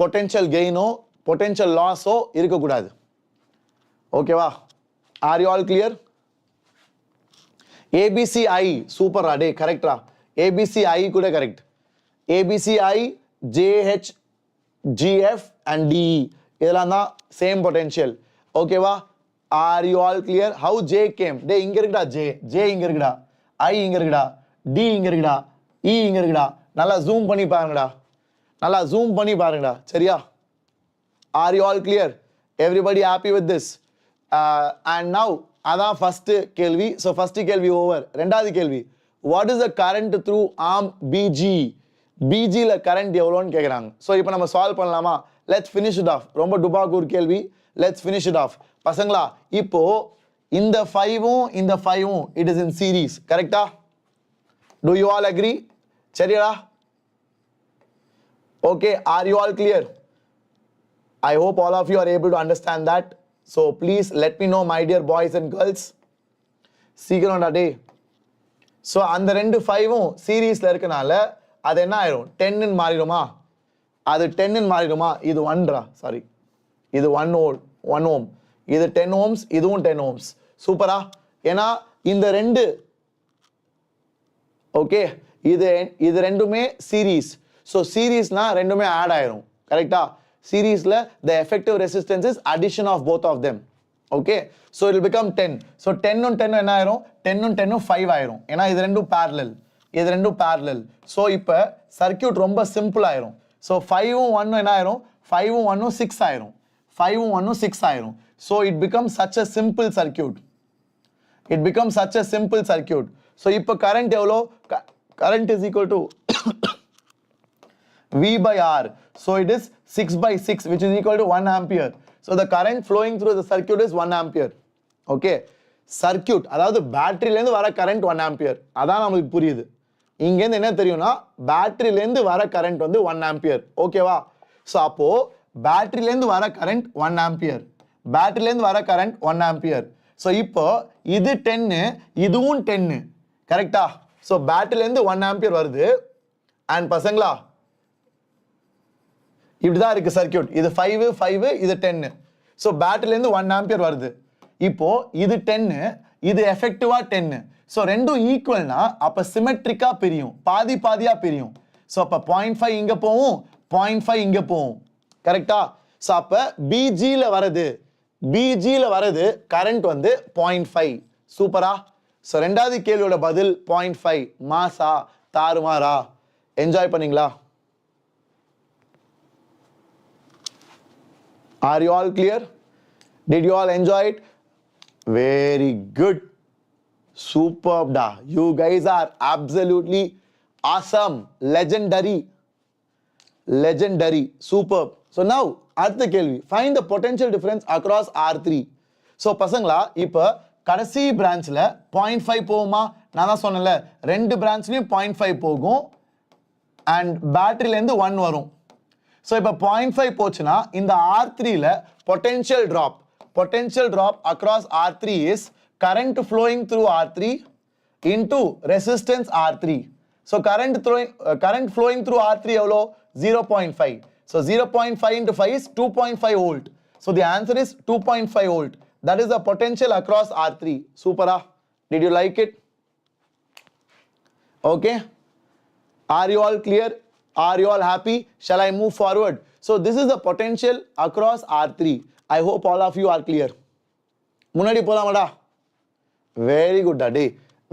பொட்டென்ஷியல் கெயினோ பொட்டென்ஷியல் லாஸோ இருக்கக்கூடாது. ஓகேவா? Are you all clear? ABCI சூப்பரா டே, கரெக்டா? ABCI கூட correct. ABCI, JH, GF and DE இதெல்லாம் தான் சேம் பொட்டென்ஷியல். ஓகேவா? Are you all clear? How J came? டே இங்க இருக்குடா J இங்க இருக்குடா, I இங்க இருக்குடா, D இங்க இருக்குடா, E இங்க இருக்குடா. நல்லா ஜூம் பண்ணி பாருங்கடா. சரியா? Are you all clear? Everybody happy with this? And now அதான் ஃபர்ஸ்ட் கேள்வி. ஸோ ஃபர்ஸ்ட் கேள்வி ஓவர். ரெண்டாவது கேள்வி, what is the current through arm BG? BGல கரண்ட் எவ்வளோன்னு கேட்குறாங்க. ஸோ இப்போ நம்ம சால்வ் பண்ணலாமா? Let's finish it off. ரொம்ப டுபாக்கூர் கேள்வி. Let's finish it off. பசங்களா இப்போ இந்த 5ம் இட் இஸ் இன் சீரீஸ். கரெக்டா? Do you all agree? சரியா? Okay, are you all clear? I hope all of you are able to understand that. So please let me know, my dear boys and girls. சீக்கிரம் டே. So அந்த ரெண்டு 5ம் சீரீஸில் இருக்கனால அது என்ன ஆயிரும்? 10ன்னு மாறிடுமா? அது 10ன்னு மாறிடுமா? இது 1 சாரி, இது 1 ஓம், இது 10 ohms, இதுவும் 10 ohms. சூப்பரா? ஏன்னா இந்த ரெண்டு ஓகே, இது ரெண்டுமே சீரீஸ். ஸோ சீரீஸ்னா ரெண்டுமே ஆட் ஆயிரும். கரெக்டா? சீரீஸ்ல the effective resistance is addition of both of them. Okay, so it will become 10. So 10 and 10 என்ன ஆயிரும்? 10 and 10 5 ஆயிரும். ஏன்னா இது ரெண்டும் parallel. So இப்போ சர்க்யூட் ரொம்ப சிம்பிள் ஆயிரும். So 5ம் 1ம் என்ன ஆயிரும்? 5ம் 1ம் 6 ஆயிரும். 5ம் 1ம் 6 ஆயிரும். So it becomes such a simple circuit. So இப்போ கரண்ட் எவ்வளோ? Current is equal to V by R. So it is 6/6, which is equal to 1 ampere. So the current flowing through the circuit is 1 ampere. Okay, circuit அதாவது பேட்டரியிலேருந்து வர current 1 ampere. அதான் நமக்கு புரியுது. இங்கேருந்து என்ன தெரியும்னா பேட்டரியிலேருந்து வர கரண்ட் வந்து 1 ampere. ஓகேவா? ஸோ அப்போ பேட்டரியிலேருந்து வர கரண்ட் 1 ampere. ஸோ இப்போ இது 10, இதுவும் 10. கரெக்டா? ஸோ பேட்டரியிலேருந்து 1 ampere வருது. அண்ட் பசங்களா இப்படிதான் இருக்கு சர்க்யூட். இது 5, இது 10. ஸோ பேட்டரியிலேருந்து 1 ampere வருது. இப்போ இது 10, இது எஃபெக்டிவா 10. ஸோ ரெண்டும் ஈக்குவல்னா அப்போ சிமெட்ரிக்கா பிரியும், பாதியா பிரியும். ஸோ அப்போ 0.5 இங்கே போகும், 0.5 இங்கே போகும். கரெக்டா? ஸோ அப்போ பிஜியில் வரது கரண்ட் வந்து 0.5. சூப்பரா? ஸோ ரெண்டாவது கேள்வியோட பதில் 0.5. மாசா தாறுமாறா? என்ஜாய் பண்ணீங்களா? Are you all clear? Did you all enjoy it? Very good. Superb da. You guys are absolutely awesome. Legendary. Superb. So now, அடுத்த கேள்வி. Find the potential difference across R3. So பசங்களா இப்போ கடைசி பிரான்ச்ல 0.5 போகுமா? நான் தான் சொன்னேன்ல, ரெண்டு பிரான்ச்லயும் 0.5 போகும் அண்ட் பேட்டரியிலேருந்து 1 வரும். ஸோ இப்போ 0.5 போச்சுன்னா இந்த R3ல potential drop potential drop across R3 is current flowing through R3 into resistance R3. So current flowing through R3 எவ்வளோ 0.5. So 0.5 into 5 is 2.5 volt. So the answer is 2.5 volt. That is the potential across R3. Super. Did you like it? Okay. Are you all clear? Are you all happy? Shall I move forward? So this is the potential across R3. I hope all of you are clear. முன்னாடி போலாமாடா? Very good daddy.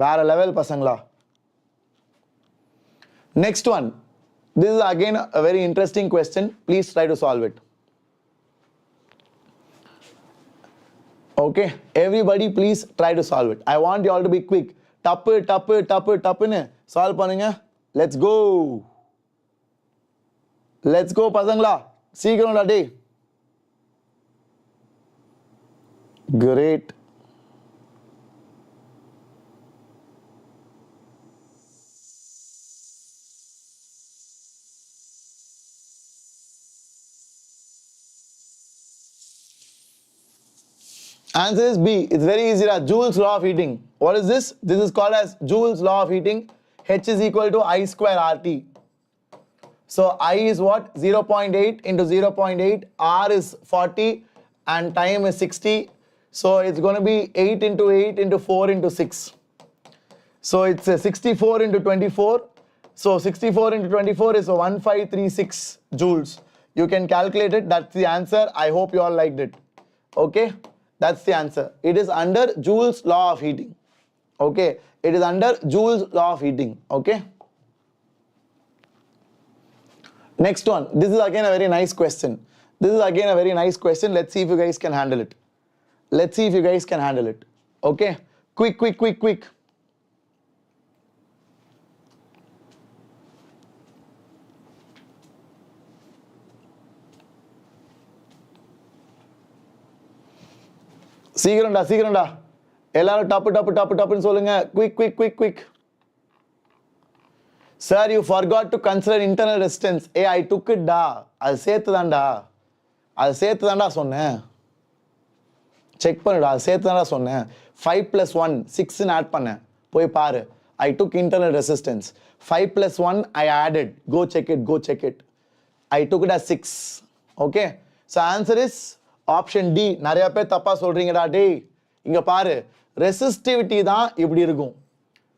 வேற level பசங்களா. Next one. This is again a very interesting question. Please try to solve it. Okay. Everybody please try to solve it. I want you all to be quick. டப்புன்னு solve பண்ணுங்க. Let's go. Let's go பசங்களா. சீக்கிரம்டா டேய். Great. Answer is B. It's very easy. Joule's law of heating. What is this? This is called as Joule's law of heating. H is equal to I square RT. So I is what? 0.8 into 0.8. R is 40 and time is 60. So it's going to be 8 into 8 into 4 into 6. So it's 64 into 24. So 64 into 24 is 1536 joules. You can calculate it. That's the answer. I hope you all liked it. Okay. That's the answer. It is under Joule's law of heating. Okay. It is under Joule's law of heating. Okay. Next one. This is again a very nice question. This is again a very nice question. Let's see if you guys can handle it. Let's see if you guys can handle it. Okay. Quick. சீக்கிரம்டா எல்லாரும் டப்புன்னு சொல்லுங்க. Quick. Sir, you forgot to consider internal resistance. I took it டா. அது சேர்த்துதான்டா சொன்னேன். Check பண்ணுடா. அது சேர்த்துதான்டா சொன்னேன். 5 plus 1 6 ன்னு ஆட் பண்ணேன். போய் பாரு. I took internal resistance. 5 plus 1 I added. Go check it. I took it as 6. Okay. So answer is option D. நிறைய பேர் தப்பா சொல்றீங்கடா டேய். இங்க பாரு. ரெசிஸ்டிவிட்டி தான் இப்படி இருக்கும்.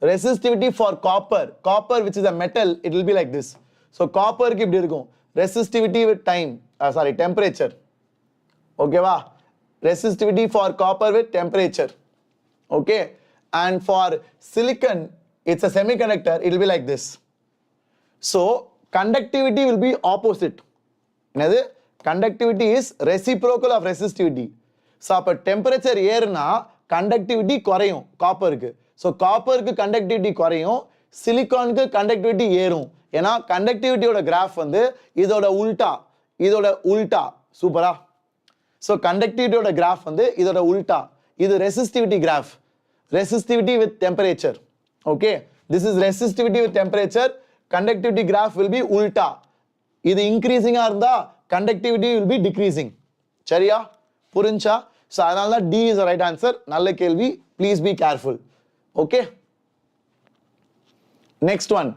Resistivity for copper which is a metal, it will be like this. So copper க்கு இப்படி இருக்கும். Resistivity with temperature. Okay வா? Resistivity for copper with temperature. Okay. And for silicon, it's a semiconductor, it will be like this. So conductivity will be opposite. என்னது? Conductivity is reciprocal of resistivity. So அப்ப temperature ஏறுனா conductivity குறையும் காப்பருக்கு. So காப்பருக்கு conductivity குறையும், சிலிக்கானுக்கு conductivity ஏறும். ஏன்னா கண்டக்டிவிட்டியோட graph வந்து இதோட உல்டா. சூப்பரா. So கண்டக்டிவிட்டியோட graph வந்து இதோட உல்டா. இது resistivity graph. Resistivity with temperature. Okay. This is resistivity with temperature. Conductivity graph will be உல்டா. இது இன்க்ரீசிங்கா இருந்தா கண்டக்டிவிட்டி வில் பி டிக்ரீசிங். சரியா? புரிஞ்சா? ஸோ அதனால தான் டி இஸ் ரைட் ஆன்சர். நல்ல கேள்வி. Please be careful. Okay. Next one.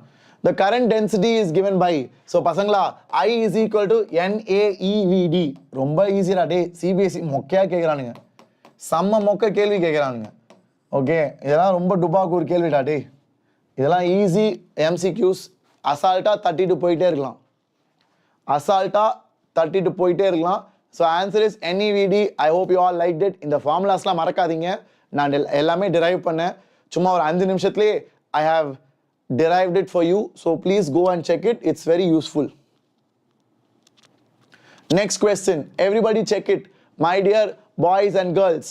The current density is given by. So பசங்களா I is equal to NaEVD. ரொம்ப ஈஸியா டே. CBSE மொக்கையா கேக்குறானுங்க. செம்ம மொக்க கேள்வி கேக்குறானுங்க. ஓகே. இதெல்லாம் ரொம்ப டுபாக்கூர் கேள்விடா டே. இதெல்லாம் ஈஸி MCQs. அசால்ட்டா தட்டிட்டு போயிட்டே இருக்கலாம். So answer is NEVD. I hope you all liked it. இந்த ஃபார்முலாஸ்லாம் மறக்காதீங்க. நான் எல்லாமே derive பண்ணேன். சும்மா ஒரு 5 நிமிஷத்துலயே I have derived it for you. So please go and check it. It's very useful. Next question. Everybody check it. My dear boys and girls,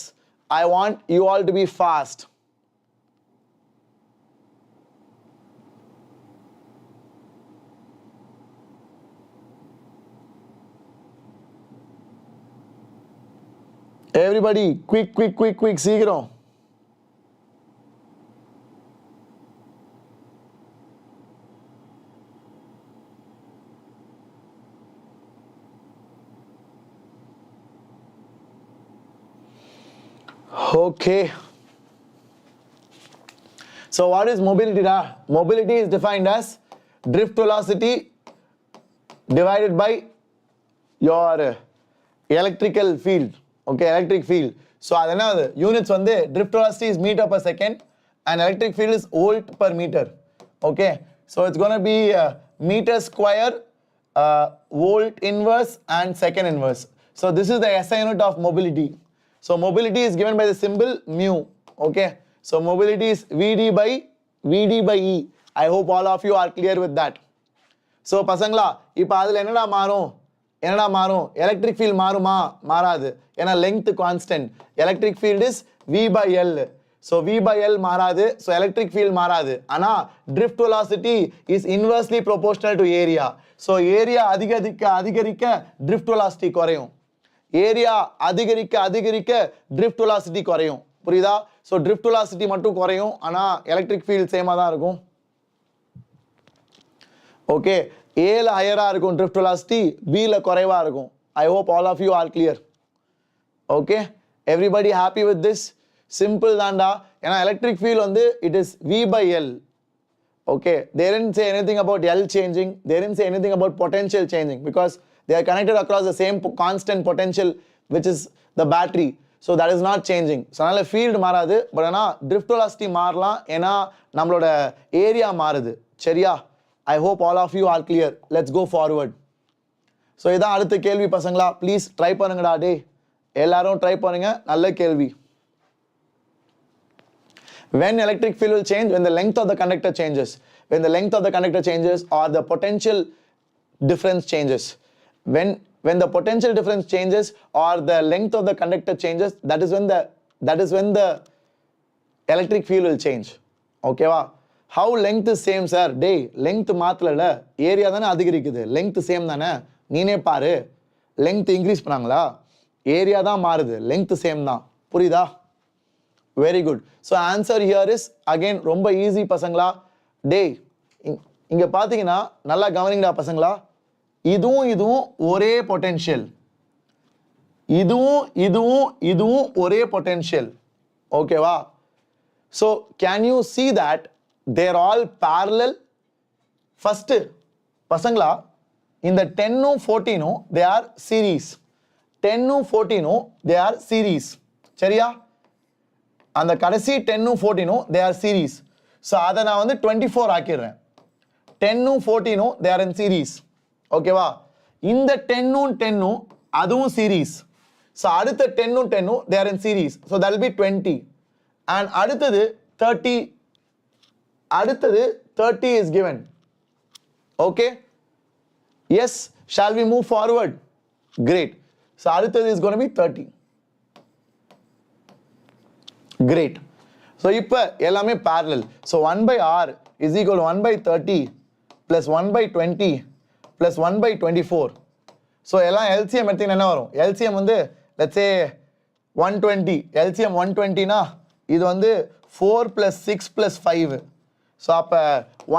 I want you all to be fast. Everybody, quick, சீக்கிரம். Okay. So what is mobility? Mobility is defined as drift velocity divided by your electrical field. Okay, electric field. So the units drift velocity is meter per second and electric field is volt per meter. Okay, so it's going to be meter square, volt inverse and second inverse. So this is the SI unit of mobility. So mobility is given by the symbol mu. Okay, so mobility is VD by E. I hope all of you are clear with that. So பசங்களா இப்போ அதுல என்னடா மாறும் electric field மாறாது ஏன்னா length constant. Electric field is V by L. So V by L மாறாது, so electric field மாறாது. ஆனா drift velocity is inversely proportional to area. So area அதிகரிக்க drift velocity குறையும். Area அதிகரிக்க drift velocity குறையும். புரியுதா? So drift velocity மட்டும் குறையும், ஆனா electric field சேமா தான் இருக்கும். Okay, A ல ஹையரா இருக்கும் drift velocity, B ல குறைவா இருக்கும். I hope all of you are clear. Okay, everybody happy with this? Simple தான்டா. ஏன்னா electric field it is V by L. Okay, they didn't say anything about L changing. They didn't say anything about potential changing because they are connected across the same constant potential, which is the battery. So that is not changing. So அதனால field மாறாது, but ஆனா drift velocity மாறலாம் ஏன்னா நம்மளோட area மாறுது. சரியா? I hope all of you are clear. Let's go forward. So இதான் அடுத்த கேள்வி பசங்களா. Please try பண்ணுங்கடா டே. எல்லாரும் try பண்ணுங்க. நல்ல கேள்வி. When electric field will change? When the length of the conductor changes. When the length of the conductor changes or the potential difference changes. When the potential difference changes or the length of the conductor changes, that is when the electric field will change. Okay va? How length is same sir? Day length மாத்தலல, area தானே அதிகரிக்குது. length same தானே, நீனே பாரு. length increase பண்ணாங்களா? Area தான் மாறுது, length same தான். புரியுதா? Very good. So answer here is again ரொம்ப easy பசங்களா. டேய் இங்க பாத்தீங்கன்னா நல்லா கவனிங்கடா பசங்களா. இதுவும் ஒரே பொட்டன்ஷியல். இதுவும் ஒரே பொட்டன்ஷியல். ஓகேவா? So can you see that they're all parallel? First பசங்களா இந்த 10 14 they are series. 10 14 they are series. சரியா? அந்த கடைசி 10 14 they are series. So அதை நான் 24 ஆக்கிடுறேன். 10 14 they are in series. ஓகேவா? இந்த 10 10 அதுவும் series. So அடுத்த 10 10 they are in series. So that will be 20. And அடுத்தது 30 is given. Okay? Yes, shall we move forward? Great. So அடுத்தது is going to be 30. Great. So இப்போ எல்லாமே parallel. So 1 by R is equal to 1 by 30 plus 1 by 20 plus 1 by 24. So எல்லாம் LCM எடுத்தீங்கன்னா என்ன வரும்? LCM let's say 120. LCM 120 னா இது 4 plus 6 plus 5. So அப்ப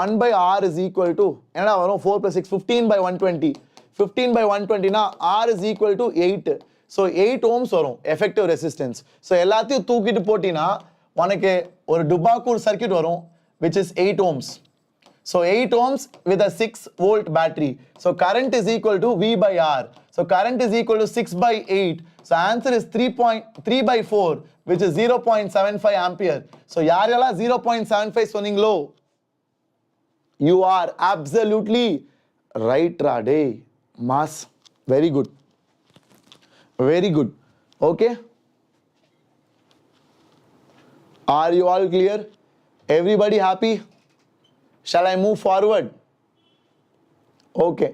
1 by R is equal to என்னடா வரும்? 4 plus 6 15 by 120. 15 by 120 னா R is equal to 8. So 8 ohms வரும் effective resistance. So எல்லாத்தையும் தூக்கிட்டு போட்டினா உனக்கு ஒரு டுபாக்கூர் சர்க்யூட் வரும் which is 8 ohms. So 8 ohms with a 6 volt battery. So current is equal to V by R. So current is equal to 6 by 8. So answer is 3 by 4 which is 0.75 ampere. So யாரெல்லாம் 0.75 சொன்னீங்களோ you are absolutely right Rade. Mass. Very good. Very good. Okay? Are you all clear? Everybody happy? Shall I move forward? Okay.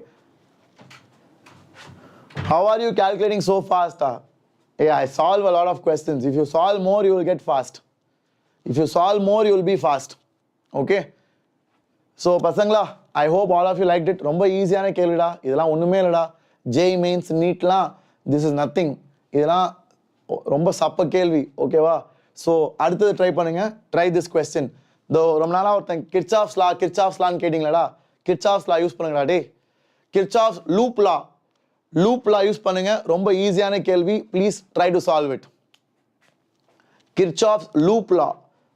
How are you calculating so fast? Yeah, I solve a lot of questions. If you solve more, you will get fast. If you solve more, you will be fast. Okay? So, பசங்களா, I hope all of you liked it. ரொம்ப ஈஸியான கேள்விடா. இதெல்லாம் ஒண்ணுமே இல்லடா. JEE Mains, NEETலாம் this is nothing. இதெல்லாம் ரொம்ப சப்ப கேள்வி. ஓகேவா? So, அடுத்தது ட்ரை பண்ணுங்க. Try this question. ரொம்ப நாளா ஒருத்தன் கிர்ச்சாஃப்ஸ் லான்னு கேட்டிங்களா? கிர்ச்சாஃப்ஸ் லா யூஸ் பண்ணுங்கடா டே. கிர்ச்சாஃப்ஸ் லூப் லா யூஸ் பண்ணுங்க. ரொம்ப ஈஸியான கேள்வி. Please try to solve it. Kirchhoff's loop law.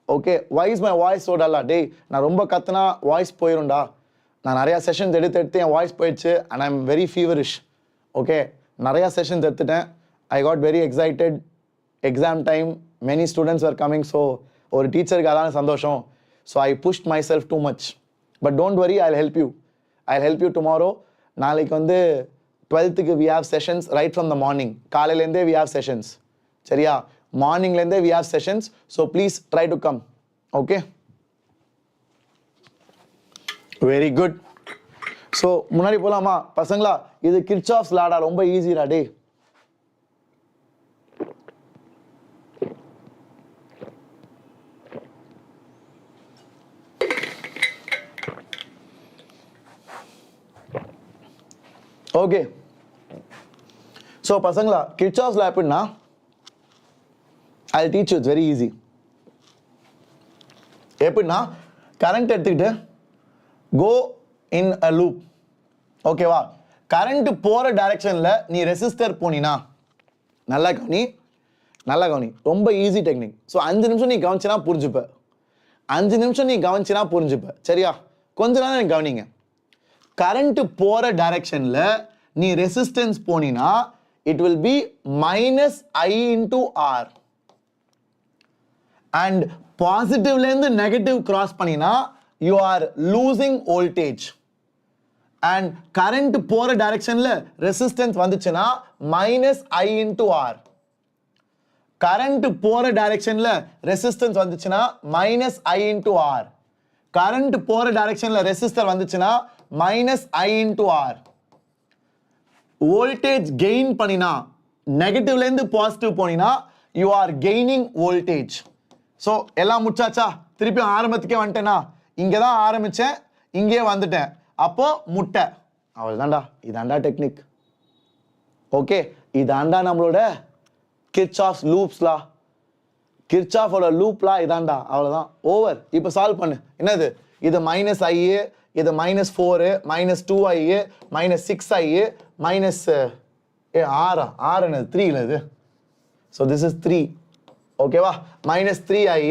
Okay, why is my voice so dull? Day நான் ரொம்ப கத்துனா வாய்ஸ் போயிரும்டா. நான் நிறைய செஷன்ஸ் எடுத்து என் வாய்ஸ் போயிடுச்சு and I'm very feverish. Okay, நிறைய செஷன்ஸ் எடுத்துட்டேன். I got very excited. Exam time, many students were coming, so ஒரு டீச்சருக்கு அதான சந்தோஷம். So I pushed myself too much. But don't worry, I'll help you. I'll help you tomorrow. நாளைக்கு வந்து 12th we have sessions right from the morning. காலையிலேருந்தே we have sessions. சரியா? மார்னிங்லேருந்தே we have sessions. So please try to come. Okay? Very good. So முன்னாடி போலாமா பசங்களா? இது Kirchhoff's லாடா, ரொம்ப ஈஸிடா டே. Okay, so பசங்களா Kirchhoff's லா எப்படின்னா, I'll teach you, it's very easy. எப்படின்னா current எடுத்துக்கிட்டு go in a loop. ஓகேவா? கரண்ட் போற டைரக்ஷன்ல நீ ரெசிஸ்டர் போனினா, நல்லா கவனி, ரொம்ப ஈஸி டெக்னிக். ஸோ 5 நிமிஷம் நீ கவனிச்சினா புரிஞ்சுப்ப. 5 நிமிஷம் நீ கவனிச்சினா புரிஞ்சுப்ப. சரியா? கொஞ்ச நேரம் நீ கவனிங்க. கரண்ட் போற டைரக்ஷன்ல நீ ரெசிஸ்டன்ஸ் போனினா it will be minus I into R. And பாசிட்டிவ்ல இருந்து நெகட்டிவ் கிராஸ் பண்ணினா you are losing voltage. And current போற டைரக்ஷன்ல ரெசிஸ்டன்ஸ் வந்துச்சுனா minus I into R. Current போற டைரக்ஷன்ல ரெசிஸ்டன்ஸ் வந்துச்சுனா minus I into R. Current போற டைரக்ஷன்ல ரெசிஸ்டர் வந்துச்சுனா minus I into R. Voltage gain பண்ணினா, நெகட்டிவ்ல இருந்து பாசிட்டிவ் போனினா you are gaining voltage. So எல்லாம் முடிச்சாச்சா? திருப்பி ஆரம்பத்துக்கே வந்துட்டேனா, இங்கே தான் ஆரம்பிச்சேன், இங்கே வந்துட்டேன், அப்போ முட்டை. அவ்வளோதான்டா, இதாண்டா டெக்னிக். ஓகே, இதாண்டா நம்மளோட கிர்ச்சாஃப்ஸ் லூப்ஸ் லா. கிர்ச்சாஃபோட லூப் லா இதாண்டா, அவ்வளோதான், ஓவர். இப்போ சால்வ் பண்ணு. என்னது இது? மைனஸ் ஐ, இது -4, -2i, -6i, minus R என்னது? 3 இல்லை இது. So this is 3. ஓகேவா? -3i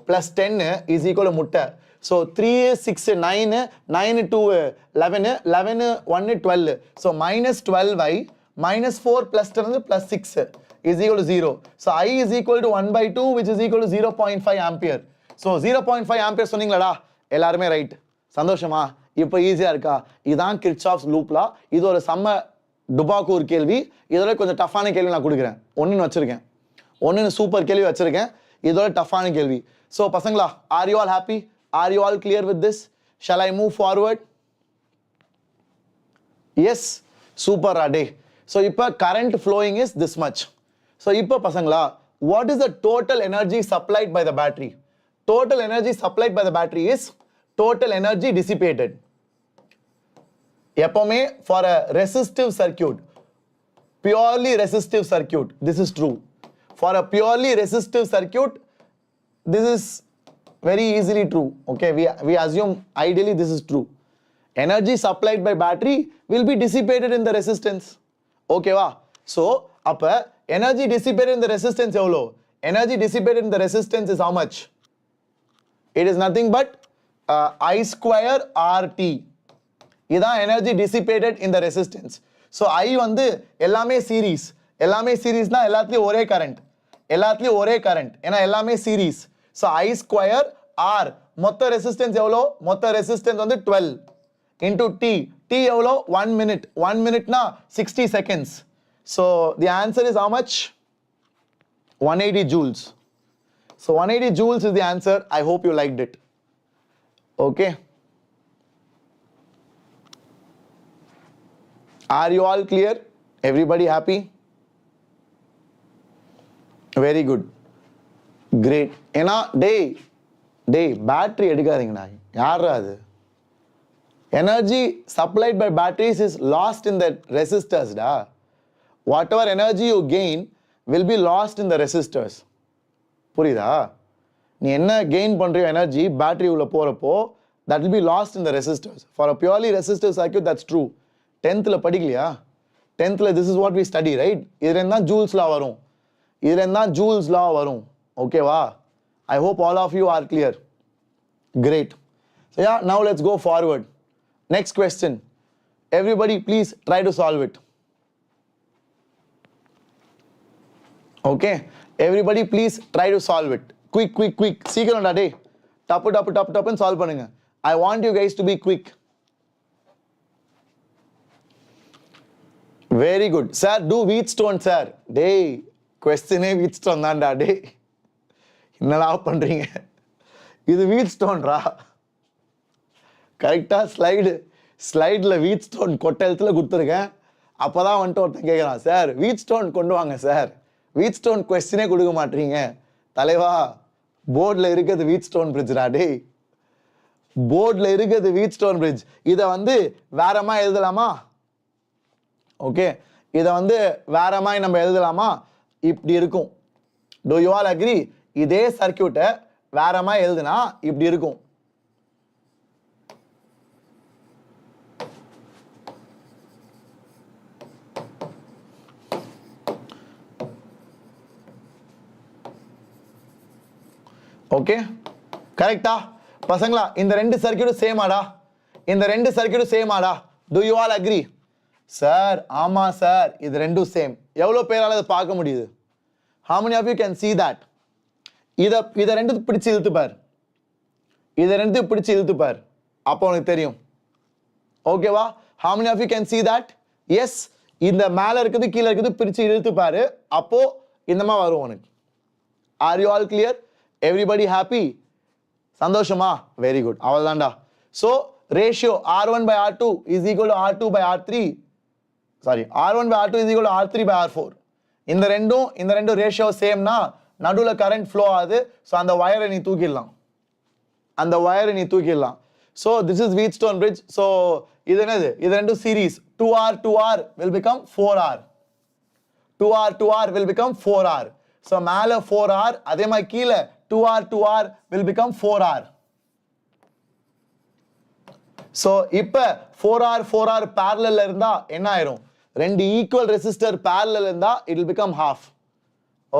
plus 10 is equal to முட்டை. So 3, 6, 9, 9, 2, 11, 11, 1, 12. So -12i, -4 plus 10 plus 6 is equal to 0. So I is equal to 1/2, which is equal to 0.5 ampere. So 0.5 ampere சொன்னீங்களாடா? எல்லாருமே right. சந்தோஷமா? இப்போ ஈஸியா இருக்கா? இதான் கிர்ச்சாஃப்ஸ் லூப்லா. இது ஒரு செம்ம டுபாக்கு ஒரு கேள்வி. இதோட கொஞ்சம் டஃப்பான கேள்வி நான் கொடுக்குறேன். ஒன்றுன்னு வச்சிருக்கேன், ஒன்றுன்னு சூப்பர் கேள்வி வச்சிருக்கேன். இதோட டஃப்பான கேள்வி. ஸோ பசங்களா, are you all happy? Are you all clear with this? Shall I move forward? Yes, super டே. ஸோ இப்போ current flowing is this much. So இப்போ பசங்களா, what is the total energy supplied by the battery? Total energy supplied by the battery is total energy dissipated. எப்பவுமே for a resistive circuit, purely resistive circuit, this is true. For a purely resistive circuit, this is very easily true. Okay, we assume ideally this is true. Energy supplied by battery will be dissipated in the resistance. Okay va? So அப்ப energy dissipated in the resistance எவ்வளோ? Energy dissipated in the resistance is how much? It is nothing but I square RT. இதான் energy dissipated in the resistance. So I வந்து எல்லாமே series. எல்லாமே சீரீஸ்னா எல்லாத்துலேயும் ஒரே current, எல்லாத்துலேயும் ஒரே கரண்ட், ஏன்னா எல்லாமே series. So I square R. மொத்த ரெசிஸ்டன்ஸ் எவ்வளோ? மொத்த ரெசிஸ்டன்ஸ் வந்து 12 இன்டூ டி. டி எவ்வளோ? 1 minute. 1 minuteனா 60 seconds. So the answer is how much? 180 joules. So 180 joules is the answer. I hope you liked it. Okay. Are you all clear? Everybody happy? Very good. Great. ஏன்னா டேய் battery எடுக்காதீங்கண்ணா. யாரா அது? Energy supplied by batteries is lost in the resistors da. Whatever energy you gain will be lost in the resistors. புரியுதா? நீ என்ன gain பண்றியோ energy battery உள்ள போறப்போ that will be lost in the resistors. For a purely resistive circuit, that's true. 10th படிக்கலையா? 10th this is what we study, right? இதுல இருந்தா joules லா வரும், இதுல இருந்தா ஜூல்ஸ் லா வரும். ஓகேவா? I hope all of you are clear. Great. So yeah, now let's go forward. Next question. Everybody please try to solve it. Okay, everybody please try to solve it. Quick. சீக்கிரம்டா டேய். டப்புன்னு solve பண்ணுங்க. I want you guys to be quick. Very good. Sir, do Wheatstone, sir. டேய், question Wheatstone தான்டா டேய். என்னடா பண்றீங்க? இது Wheatstone-ரா. கரெக்டா ஸ்லைடில் Wheatstone கொட்டெழுத்துல கொடுத்துருக்கேன். அப்போதான் வந்துட்டு ஒருத்தன் கேட்குறான், சார் Wheatstone கொண்டு வாங்க சார். Wheatstone கொஸ்டினே கொடுக்க மாட்டீங்க தலைவா. போர்டில் இருக்கிறது Wheatstone பிரிட்ஜ்ரா டேய். போர்டில் இருக்கிறது Wheatstone பிரிட்ஜ். இதை வந்து வேறமா எழுதலாமா? ஓகே, இதை வந்து வேற மாதிரி நம்ம எழுதலாமா? இப்படி இருக்கும். Do you all agree? இதே சர்க்கியூட்டை வேற மாதிரி எழுதுனா இப்படி இருக்கும். ஓகே, கரெக்டா பசங்களா? இந்த ரெண்டு சர்க்கியூட்டும் சேமாடா? Do you all agree? Sir ஆமா சார், இது ரெண்டும் சேம். எவ்வளோ பேரால அதை பார்க்க முடியுது? How many of you can see that? இதை ரெண்டு பிடிச்சு இழுத்துப்பார். அப்போ உனக்கு தெரியும். ஓகேவா? How many of you can see that? Yes, இந்த மேல இருக்குது கீழே இருக்குது பிரிச்சு இழுத்துப்பாரு. அப்போ இந்த மாதிரி வரும் உனக்கு. Are you all clear? Everybody happy? சந்தோஷமா? Very good. அவ்வளோதான்டா. So ratio R1 by R2 is equal to R2 by R3. Sorry, R1 by R2 is equal to R3 by R4. இந்த ரெண்டும் ரேஷியோ சேம்னா நடுவில் கரண்ட் ஃப்ளோ ஆகுது. So அந்த வயரை நீ தூக்கிடலாம். So this is Wheatstone bridge. So இது என்னது? இது ரெண்டும் series. 2R will become 4R. 2R will become 4R. So மேலே 4R, அதே மாதிரி கீழே 2R will become 4R. So இப்போ 4R parallel இருந்தா என்ன ஆயிரும்? ரெண்டு ஈக்குவல் ரெசிஸ்டர் parallel இருந்தா it will become half.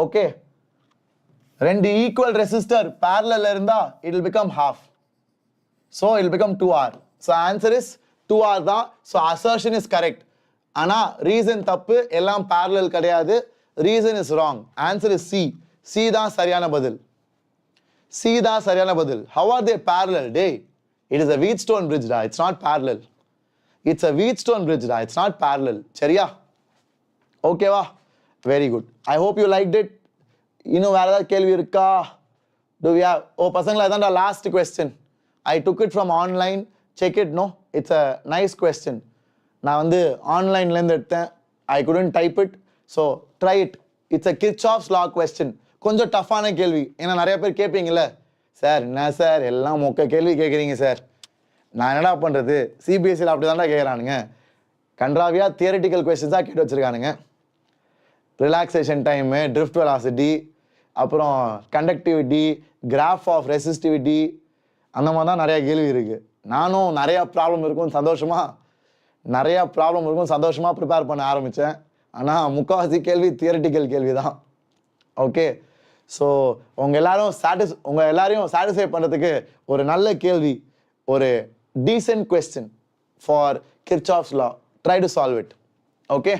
Okay, ரெண்டு ஈக்குவல் ரெசிஸ்டர் parallel இருந்தா it will become half. So it will become 2R. So answer is 2R தான். So assertion is correct. ஆனா ரீசன் தப்பு, எல்லாம் parallel கிடையாது. Reason is wrong. Answer is C. C தான் சரியான பதில். How are they parallel? Day. It is a Wheatstone bridge da. It's not parallel. It's a Wheatstone bridge da. It's not parallel. சரியா? ஓகேவா? Very good. I hope you liked it. இன்னும் வேற ஏதாவது கேள்வி இருக்கா? Do we have? பசங்களா இதான்டா last question. I took it from online. Check it. No, it's a nice question. நான் வந்து ஆன்லைன்லேருந்து எடுத்தேன். I couldn't type it. So try it. It's a Kirchhoff's law question. கொஞ்சம் டஃப்பான கேள்வி. ஏன்னா நிறைய பேர் கேட்பீங்கல்ல, சார் என்ன சார் எல்லாம் மொக்க கேள்வி கேட்குறீங்க சார், நான் என்னடா பண்ணுறது? சிபிஎஸ்சியில் அப்படி தான்டா கேட்குறானுங்க. கன்றாவியாக தியரிட்டிக்கல் கொஸ்டின்ஸாக கேட்டு வச்சுருக்கானுங்க. ரிலாக்ஸேஷன் டைமு, ட்ரிஃப்ட் வெலாசிட்டி, அப்புறம் கண்டக்டிவிட்டி, கிராஃப் ஆஃப் ரெசிஸ்டிவிட்டி, அந்த மாதிரி தான் நிறையா கேள்வி இருக்குது. நானும் நிறையா ப்ராப்ளம் இருக்கும் சந்தோஷமாக ப்ரிப்பேர் பண்ண ஆரம்பித்தேன். ஆனால் முக்கால்வாசி கேள்வி தியரிட்டிக்கல் கேள்வி தான். ஓகே, ஸோ உங்கள் எல்லாரையும் சாட்டிஸ்ஃபை பண்ணுறதுக்கு ஒரு நல்ல கேள்வி, ஒரு decent question for Kirchhoff's law. Try to solve it. Okay,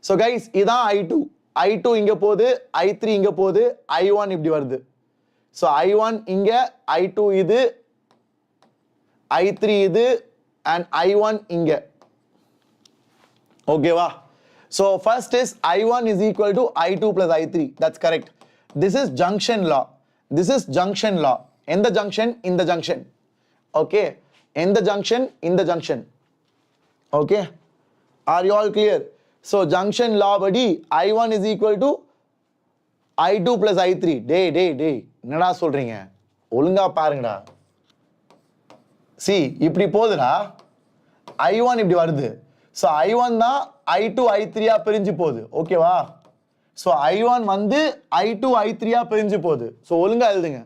so guys இதான் I2 இங்கே போகுது, I3 இங்கே போகுது, I1 இப்படி வருது. ஸோ I1 இங்கே, I2 இது, I3 இது, அண்ட் I1 இங்கே. ஓகேவா? So first is I1 is equal to I2 plus I3. That's correct. This is junction law. In the junction. Okay. In the junction. Okay. Are you all clear? So junction law badi I1 is equal to I2 plus I3. Day. என்னடா சொல்றீங்க? ஒழுங்கா பாருங்கடா. See, இப்படி போகுதுடா. I1 இப்படி வருது. So I1 தான் I2 I3 பிரிஞ்சு போகுது. ஓகேவா? ஸோ I1 வந்து I2 I3 பிரிஞ்சு போகுது. ஸோ ஒழுங்கா எழுதுங்க.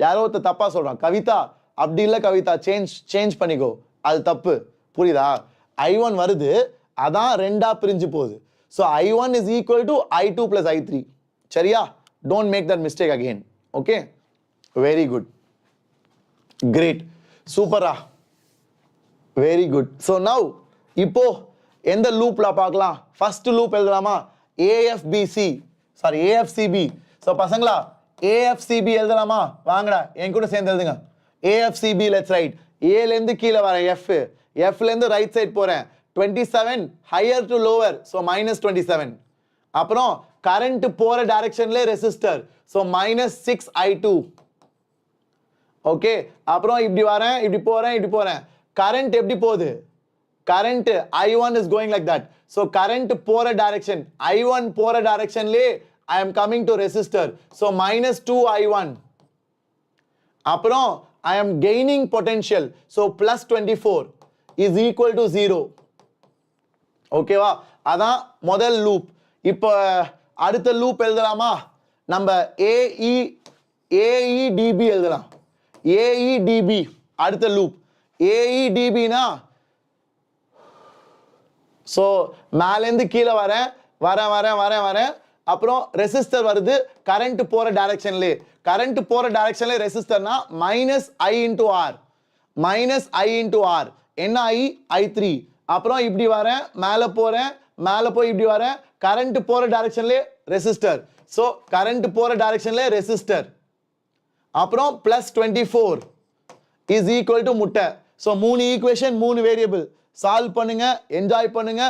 யாரோ ஒருத்தர் தப்பா சொல்றான், கவிதா அப்படி இல்லை கவிதா, சேஞ்ச் பண்ணிக்கோ, அது தப்பு. புரியுதா? I1 வருது, அதான் ரெண்டா பிரிஞ்சு போகுது. So I1 is equal to I2 plus I3. சரியா? don't make that mistake again. Okay, very good, great, super ah, very good. So now இப்போ எந்த லூப்ல பார்க்கலாம்? ஃபர்ஸ்ட் லூப் எழுதலாமா? AFBC sorry AFCB. ஸோ பசங்களா AFCB எழுதலாமா? வாங்கடா என் கூட சேர்ந்து எழுதுங்க. AFCB let's right. ஏலேருந்து கீழே வரேன் F, Fலேருந்து ரைட் சைட் போகிறேன் 27 ஹையர் டு லோவர், ஸோ -27. அப்புறம் கரண்ட் போகிற டைரக்ஷன்ல ரெசிஸ்டர், ஸோ -6I2. ஓகே, அப்புறம் இப்படி வரேன், இப்படி போகிறேன், இப்படி போகிறேன். கரண்ட் எப்படி போகுது? Current I1 is going like that. So current போற direction, I1 போற directionலே I am coming to resistor. So -2I1. அப்புறம் I am gaining potential. So +24 is equal to 0. ஓகேவா? அதான் முதல் லூப். இப்போ அடுத்த லூப் எழுதலாமா? நம்ம AEDB எழுதலாம். AEDB அடுத்த லூப். AEDBனா ஸோ மேலேருந்து கீழே வரேன், அப்புறம் ரெசிஸ்டர் வருது கரண்ட் போகிற டைரக்ஷன்லே. கரண்ட் போகிற டைரக்ஷன்லே ரெசிஸ்டர்னா -I into R. -I into R. என்ன I3. அப்புறம் இப்படி வரேன், மேலே போகிறேன், மேலே போய் இப்படி வரேன், கரண்ட் போகிற டைரக்ஷன்லே ரெசிஸ்டர். ஸோ கரண்ட் போகிற டைரக்ஷன்லே ரெசிஸ்டர். அப்புறம் +24 is equal to முட்டை. So 3 equation 3 variable. சால்வ் பண்ணுங்க, என்ஜாய் பண்ணுங்க,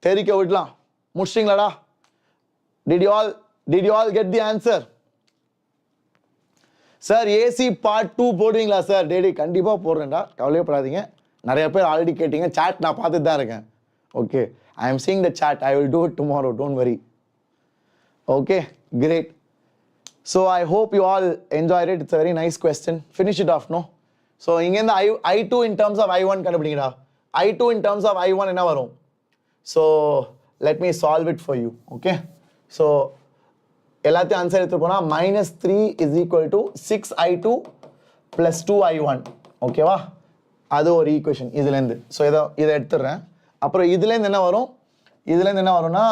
தெரிக்க விடலாம். முடிச்சிங்களா? Did you all get the answer? Sir AC part 2 போடுவீங்களா சார்? டேடி கண்டிப்பாக போடுறேன்டா, கவலையப்படாதீங்க. நிறைய பேர் ஆல்ரெடி கேட்டீங்க, சாட் நான் பார்த்துட்டு தான் இருக்கேன். Okay, I am seeing the chat, I will do it tomorrow, don't worry. Okay, great. So I hope you all enjoy it. It's a very nice question. Finish it off. No, so இங்கேருந்து I2 in terms of I1 கண்டுபிடிங்கடா. I2 in terms of I1 என்ன வரும்? So let me solve it for you. Okay, so எல்லாத்தையும் answer எடுத்து போனா -3 is equal to 6I2 plus 2I1. ஓகேவா? அது ஒரு equation இதுலேருந்து. ஸோ இதை எடுத்துடுறேன். அப்புறம் இதுலேருந்து என்ன வரும்? இதுலேருந்து என்ன வரும்னா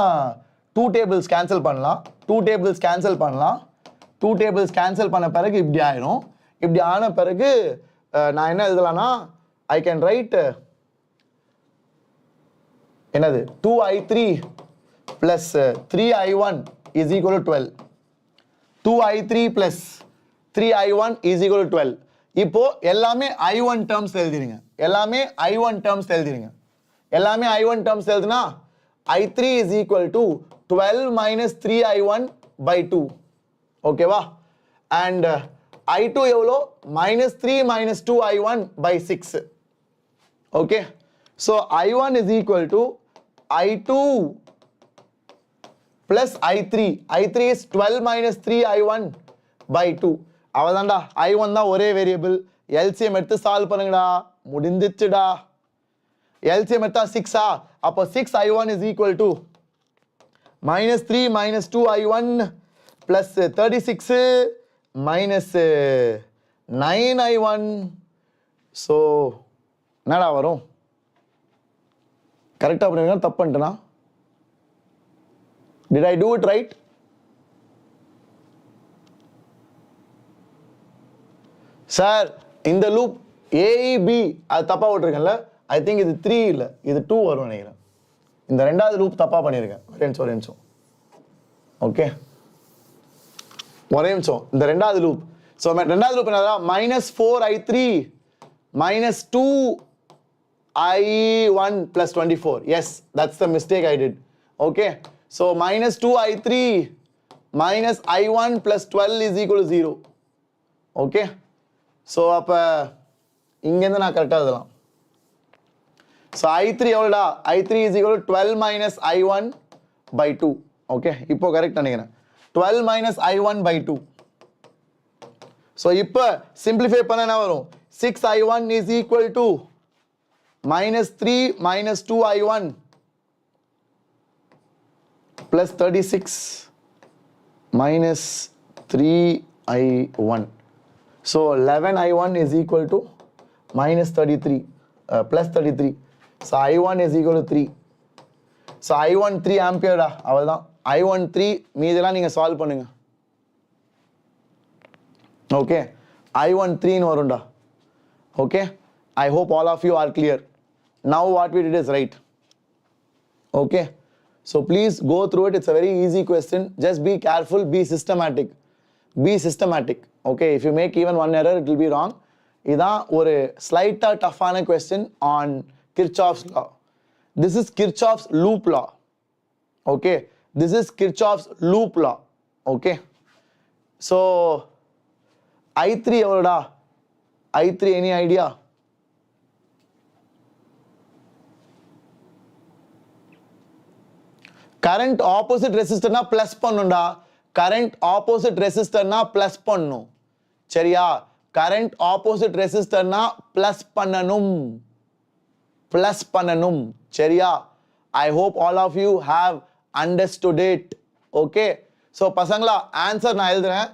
2 டேபிள்ஸ் கேன்சல் பண்ணலாம். 2 டேபிள்ஸ் கேன்சல் பண்ணலாம். 2 டேபிள்ஸ் கேன்சல் பண்ண பிறகு இப்படி ஆயிடும். இப்படி ஆன பிறகு நான் என்ன எழுதலாம்னா ஐ கேன் ரைட் என்னது 2I3 plus 3I1 is equal to 12. 2I3 plus 3I1 is equal to 12. இப்போ எல்லாமே I1 terms எழுதிருங்க. எல்லாமே I1 terms எழுதிருங்க. எல்லாமே I1 terms எழுதுனா I3 is equal to 12 minus 3I1 by 2. ஓகேவா? and I2 எவ்வளோ? -3 minus 2I1 by 6. Okay, so I1 is equal to I2 plus I3. I3 is 12 minus 3I1 by 2. அவதான்டா, I1 தான் ஒரே variable. LCM எடுத்து solve பண்ணுங்கடா, முடிந்துச்சுடா. LCM எடுத்தா 6ஆ? அப்போ 6I1 is equal to -3 minus 2I1 plus 36 minus 9I1. So என்னடா வரும்? கரெக்டாக பண்ணுங்க, தப்பு பண்ணிட்டேனா? Did I do it right? Sir இந்த லூப் AEB அது தப்பா விட்டுருக்கேன்ல. ஐ திங்க் இது 3 இல்லை, இது 2 வரும் நினைக்கிறேன். இந்த ரெண்டாவது லூப் தப்பா பண்ணியிருக்கேன். ஒரே நிமிஷம். ஓகே, ஒரே நிமிஷம். இந்த ரெண்டாவது லூப், ஸோ ரெண்டாவது லூப் என்னதா? -4I3 minus 2I1 plus 24. Yes, that's the mistake I did. Okay, so -2I3 minus I1 plus 12 is equal to 0. Okay, so அப்போ இங்கேருந்து நான் கரெக்டாக எழுதலாம். So I3 எவ்வளோடா? I3 is equal to 12 minus I1 by 2. Okay, இப்போ correct நினைக்கிறேன். 12 minus I1 by 2. So இப்போ simplify பண்ண என்ன வரும்? 6I1 is equal to -3 minus 2I1 plus 36 minus 3I1. So 11I1 is equal to -33 plus 33. So I1 is equal to 3. So I1 3 ampere. அவ்வளோதான். I1 3 மீதெல்லாம் நீங்கள் solve பண்ணுங்க. Okay, I1 3 னு வரும்டா. Okay, I hope all of you are clear. Now what we did is right. Okay, so please go through it. It's a very easy question. Just be careful, be systematic. Be systematic. Okay, if you make even one error, it will be wrong. இதான் ஒரு ஸ்லைட்டா டஃப்பான question on Kirchhoff's law. This is Kirchhoff's loop law. Okay, this is Kirchhoff's loop law. Okay, so I3 எவ்வளோடா? I3 any idea? current opposite resistor na plus பண்ணும்டா. current opposite resistor na plus பண்ணும். சரியா? current opposite resistor na plus பண்ணனும். plus பண்ணனும். சரியா? I hope all of you have understood it. Okay, so பசங்களா answer நான் எழுதுறேன்.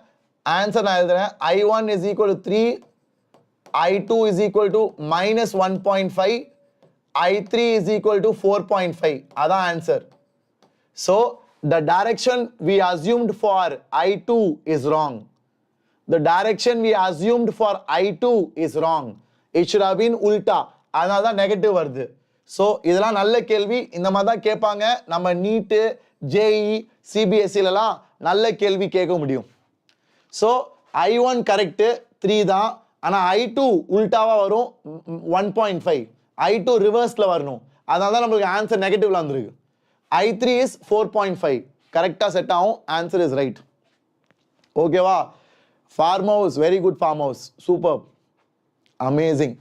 I1 is equal to 3, I2 is equal to minus 1.5, I3 is equal to 4.5. அதான் answer. So the direction we assumed for I2 is wrong. The direction we assumed for I2 is wrong. It should have been ulta. அதனால தான் negative வருது. So இதெல்லாம் நல்ல கேள்வி. இந்த மாதிரி தான் கேட்பாங்க. நம்ம நீட்டு, ஜேஇ, சிபிஎஸ்சிலலாம் நல்ல கேள்வி கேட்க முடியும். ஸோ I1 கரெக்டு 3 தான். ஆனால் I2 உல்டாவாக வரும் 1.5. I2 ரிவர்ஸில் வரணும். அதனால தான் நம்மளுக்கு ஆன்சர் நெகட்டிவ்ல வந்துருக்கு. I3 is 4.5. கரெக்டாக செட் ஆகும். Answer is right. ஓகேவா? Farm house, very good farm house, super, amazing.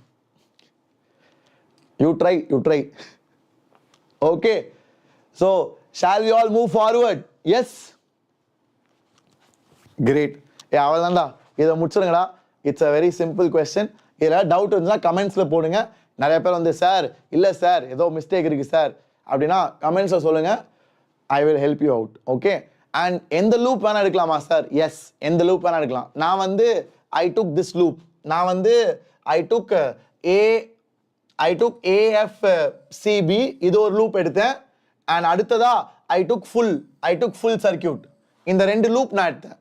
You try. Okay, so shall we all move forward? Yes, great. அவ்வளோதான்டா, இதை முடிச்சிருங்கடா. It's a very simple question. இதில் doubt இருந்துச்சுன்னா கமெண்ட்ஸில் போடுங்க. நிறைய பேர் வந்து சார் இல்லை சார் ஏதோ மிஸ்டேக் இருக்குது சார் அப்படின்னா கமெண்ட்ஸில் சொல்லுங்கள். I will help you out. Okay, and எந்த லூப் வேணால் எடுக்கலாமா சார்? எஸ், எந்த லூப் வேணால் எடுக்கலாம். நான் வந்து ஐ டுக் திஸ் லூப். நான் வந்து ஐ டுக் AFCB, இது ஒரு லூப் எடுத்தேன். அண்ட் அடுத்ததா ஐ டுக் ஃபுல் சர்க்கியூட். இந்த ரெண்டு லூப் நான் எடுத்தேன்.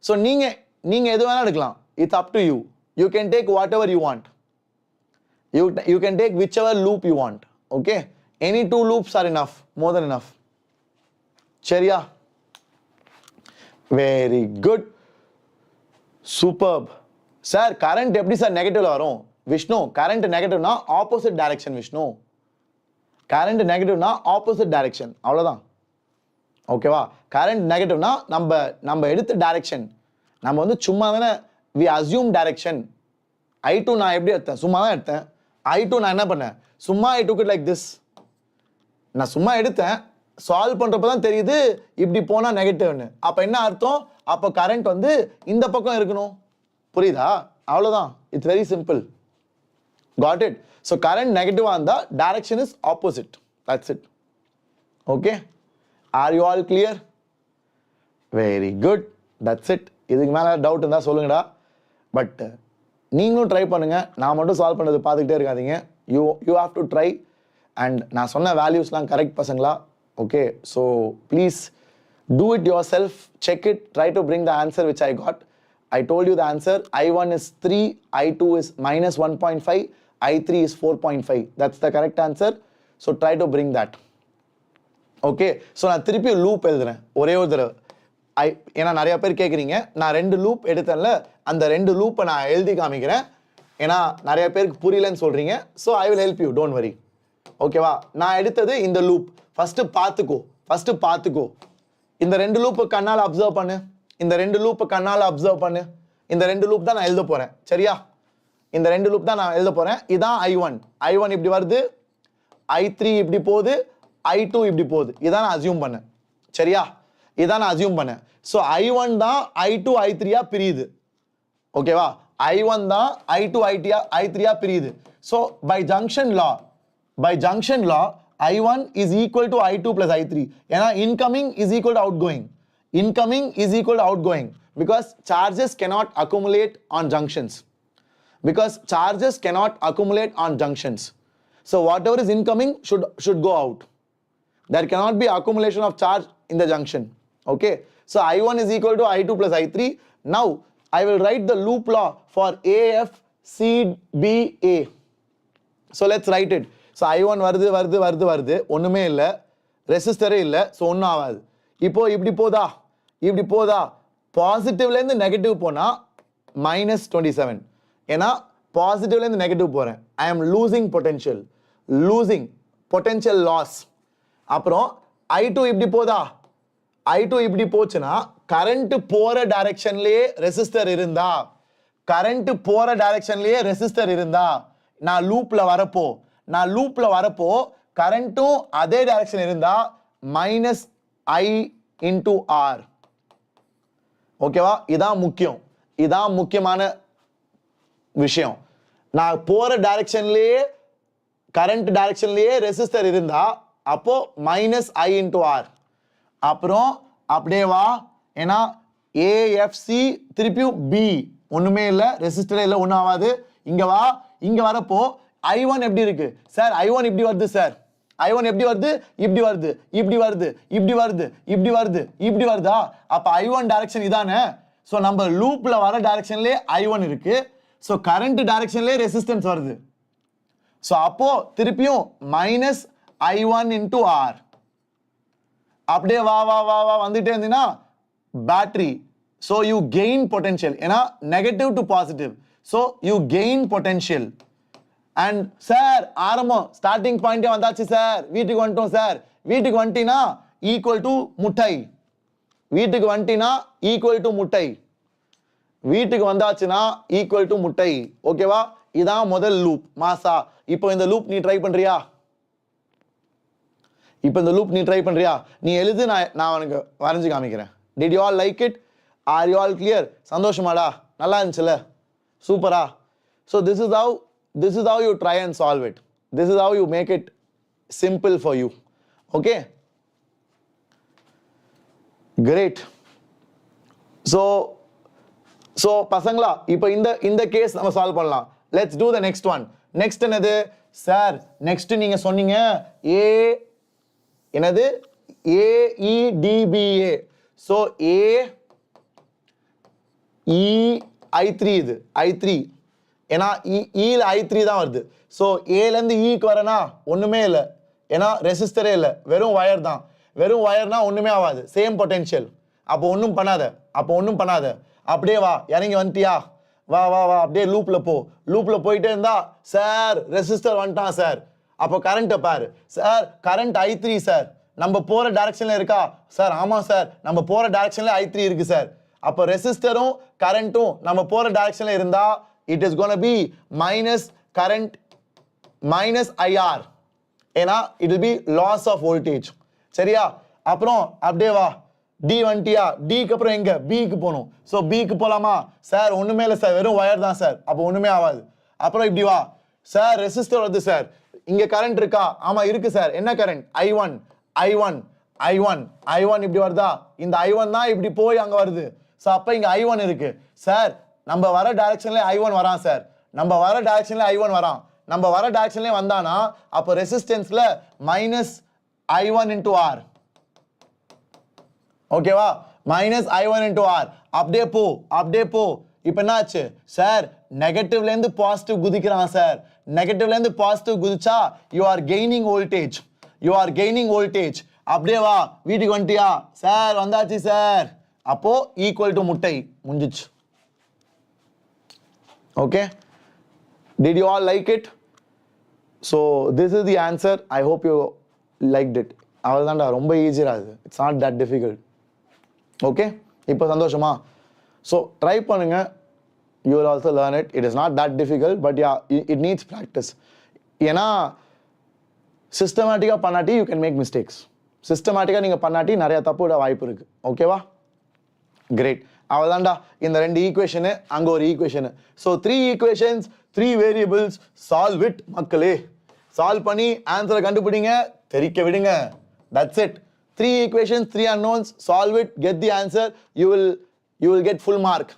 ஸோ நீங்கள் எது வேணால் எடுக்கலாம். It's up to you. You can take what ever you want. You can take whichever loop you want. Okay, any 2 loops are enough, more than enough. சரியா? Very good, superb. Sir current எப்படி sir நெகட்டிவ்ல வரும்? Vishnu, current நெகட்டிவ்னா opposite direction. Vishnu, current நெகட்டிவ்னா opposite direction, அவ்வளோதான். ஓகேவா? Current நெகட்டிவ்னா நம்ம எடுத்த டைரக்ஷன். நம்ம வந்து சும்மா தானே வி அசியூம் டைரக்ஷன். I2 நான் எப்படி எடுத்தேன்? சும்மா தான் எடுத்தேன். I2 நான் என்ன பண்ணேன்? சும்மா I took it like this. நான் சும்மா எடுத்தேன். சால்வ் பண்ணுறப்ப தான் தெரியுது இப்படி போனால் நெகட்டிவ்னு. அப்போ என்ன அர்த்தம்? அப்போ கரண்ட் வந்து இந்த பக்கம் இருக்கணும். புரியுதா? அவ்வளோதான். It's very simple. Got it? So current நெகட்டிவாக இருந்தால் direction is opposite. That's it. Okay, are you all clear? Very good, that's it. இதுக்கு மேலே டவுட் இருந்தால் சொல்லுங்கடா. பட் நீங்களும் ட்ரை பண்ணுங்க. நான் மட்டும் சால்வ் பண்ணது பார்த்துக்கிட்டே இருக்காதீங்க. You have to try. And நான் சொன்ன வேல்யூஸ்லாம் கரெக்ட் பசங்களா? Okay, so please do it your self, check it, try to bring the answer which I got. I told you the answer. I1 is 3, I2 is minus 1.5, I3 is 4.5. That's the correct answer. So try to bring that. Okay, so நான் திருப்பி loop எழுதுறேன் ஒரே ஒரு தடவை. ஏன்னா நிறைய பேர் கேட்குறீங்க, நான் 2 லூப் எடுத்தேன்ல, அந்த 2 லூப்பை நான் எழுதி காமிக்கிறேன். ஏன்னா நிறைய பேருக்கு புரியலன்னு சொல்றீங்க. So I will help you, don't worry. ஓகேவா? நான் எடுத்தது இந்த லூப். ஃபர்ஸ்ட் பார்த்துக்கோ. இந்த 2 லூப்பு கண்ணால் அப்சர்வ் பண்ணு. இந்த 2 லூப்பை கண்ணால் அப்சர்வ் பண்ணு. இந்த 2 லூப் தான் நான் எழுத போறேன். சரியா? இந்த 2 லூப் தான் நான் எழுத போறேன். இதான் I1 இப்படி வருது, I3 இப்படி போகுது, I2 இப்படி போகுது. இதான் நான் அசியூம் பண்ணேன். சரியா? இதான் நான் அசியூம் பண்ணேன். ஸோ I1 தான் I2 I3 பிரியுது. ஓகேவா? I1 தான் I2 I3 பிரியுது. So by junction law I1 is equal to I2 plus I3. ஏன்னா incoming is equal to outgoing. Incoming is equal to outgoing because charges cannot accumulate on junctions. So whatever is incoming should go out. There cannot be accumulation of charge in the junction. Okay, so I1 is equal to I2 plus I3. Now I will write the loop law for AFCBA. So let's write it. So I1 வருது ஒண்ணுமே இல்ல, ரெசிஸ்டரே இல்ல, so ஒண்ணும் ஆகாது. இப்போ இப்படி போதா பாசிட்டிவ்ல இருந்து நெகட்டிவ் போனா -27. ஏன்னா பாசிட்டிவ்ல இருந்து நெகட்டிவ் போறேன். I am losing potential loss. அப்புறம் I2 இப்படி போச்சுன்னா கரண்ட் போற டைரக்ஷன்லயே ரெசிஸ்டர் இருந்தா நான் லூப்ல வரப்போ கரண்ட்டும் அதே டைரக்ஷன் இருந்தா -I/R. ஓகேவா? இதான் முக்கியமான விஷயம். நான் போற டைரக்ஷன்லயே கரண்ட் டைரக்ஷன்லயே ரெசிஸ்டர் இருந்தா அப்போ -I/R. அப்புறம் அப்படியே வா, ஏன்னா AFC திருப்பியும் B ஒண்ணுமே இல்ல, ரெசிஸ்டரே இல்ல, ஒண்ணும் ஆகாது. இங்க வரப்போ I1 எப்படி இருக்கு சார்? I1 இப்படி வருது சார். I1 எப்படி வருது? இப்படி வருதா? அப்ப I1 டைரக்ஷன் இதானே. சோ நம்ம லூப்ல வர டைரக்ஷன்லயே I1 இருக்கு. சோ கரண்ட் டைரக்ஷன்லயே ரெசிஸ்டன்ஸ் வருது. சோ அப்போ திருப்பியும் -I1/R. அப்படியே வா வந்துட்டே இருந்தீங்கன்னா battery. So you gain potential. ஏன்னா negative to positive. So you gain potential. And sir ஆரம்பம் ஸ்டார்டிங் பாயிண்டே வந்தாச்சு சார், வீட்டுக்கு வந்துட்டோம் சார். வீட்டுக்கு வந்துட்டீங்கன்னா ஈக்குவல் டு முட்டை. வீட்டுக்கு வந்தாச்சுன்னா ஈக்குவல் டு முட்டை. ஓகேவா? இதான் முதல் லூப். மாசா இப்போ இந்த லூப் நீ ட்ரை பண்றியா? நீ எழுது, நான் உனக்கு வரைஞ்சு காமிக்கிறேன். Did you all like it? Are you all clear? சந்தோஷமாடா? நல்லா இருந்துச்சுல? சூப்பரா? So this is how you try and solve it. This is how you make it simple for you. Okay? Great. So பசங்களா, இப்போ இந்த கேஸ் நம்ம solve பண்ணலாம். Let's do the next one. Next என்னது sir? Next நீங்க சொன்னீங்க AEDBA. So I3 இது I3. ஏன்னா ல I3 தான் வருது. ஸோ ஏல இருந்து ஈக்கு வரனா ஒண்ணுமே இல்லை, ஏன்னா ரெசிஸ்டரே இல்லை, வெறும் வயர்னா ஒண்ணுமே ஆகாது, சேம் பொட்டென்ஷியல். அப்போ ஒன்றும் பண்ணாத. அப்படியே வா, இறங்கி வந்துட்டியா? வா அப்படியே லூப்ல போயிட்டே இருந்தா சார் ரெசிஸ்டர் வந்துட்டான் சார். அப்போ கரண்ட்டை பாரு சார். Current I3 sir. நம்ம போற டைரக்ஷன்ல இருக்கா சார்? ஆமா சார், நம்ம போற டைரக்ஷன்ல I3 இருக்கு சார். அப்போ ரெசிஸ்டரும் கரண்ட்டும் நம்ம போற டைரக்ஷன்ல இருந்தா it is going to be current -IR. ஏன்னா it will be loss of voltage. சரியா? அப்புறம் அப்படியே வா, D வந்துட்டியா? Dக்கு அப்புறம் எங்க? Bக்கு போகணும். ஸோ Bக்கு போலாமா சார்? ஒண்ணுமே இல்லை சார், வெறும் வயர் தான் சார். அப்போ ஒண்ணுமே ஆகாது. அப்புறம் இப்படி வா சார், ரெசிஸ்டர் வருது சார். இங்க கரண்ட் இருக்கா? ஆமா இருக்கு சார். என்ன கரண்ட்? I1 இப்படி வருதா? இந்த I1 தான் இப்படி போய் அங்க வருது. ஸோ அப்ப இங்க I1 இருக்கு சார். நம்ம வர டைரக்ஷன்ல I1 வரான் சார். நம்ம வர டைரக்ஷன்ல வந்தானா அப்போ ரெசிஸ்டன்ஸ்ல -I1/R. ஓகேவா? -I1/R. அப்படியே போ. இப்போ என்ன ஆச்சு சார்? நெகட்டிவ்ல இருந்து பாசிட்டிவ் குதிக்கிறான் சார். நெகட்டிவ்ல இருந்து positive குதிச்சா you are gaining voltage. அப்படியே வா, வீட்டுக்கு வந்துட்டியா சார்? வந்தாச்சு சார். அப்போ ஈக்குவல் டு முட்டை. முடிஞ்சிச்சு. Okay? Did you all like it? So this is the answer. I hope you liked it. அவ்வளவுதான்டா, ரொம்ப ஈஸியா இது. It's not that difficult. Okay? இப்போ சந்தோஷமா? So try பண்ணுங்க. You will also learn it. It is not that difficult, but yeah, it needs practice. ஏன்னா சிஸ்டமேட்டிக்கா பண்ணாட்டி you can make mistakes. சிஸ்டமேட்டிக்கா நீங்க பண்ணாட்டி நிறைய தப்பு விட வாய்ப்பு இருக்கு. ஓகேவா? கிரேட். அவ்வளோதான்டா, இந்த 2 ஈக்குவேஷனு, அங்கே ஒரு equation. So 3 equations, 3 variables. Solve it மக்களே. சால்வ் பண்ணி ஆன்சரை கண்டுபிடிங்க, தெரிக்க விடுங்க. That's it. 3 equations, 3 unknowns. Solve it, get the answer. You will get full mark.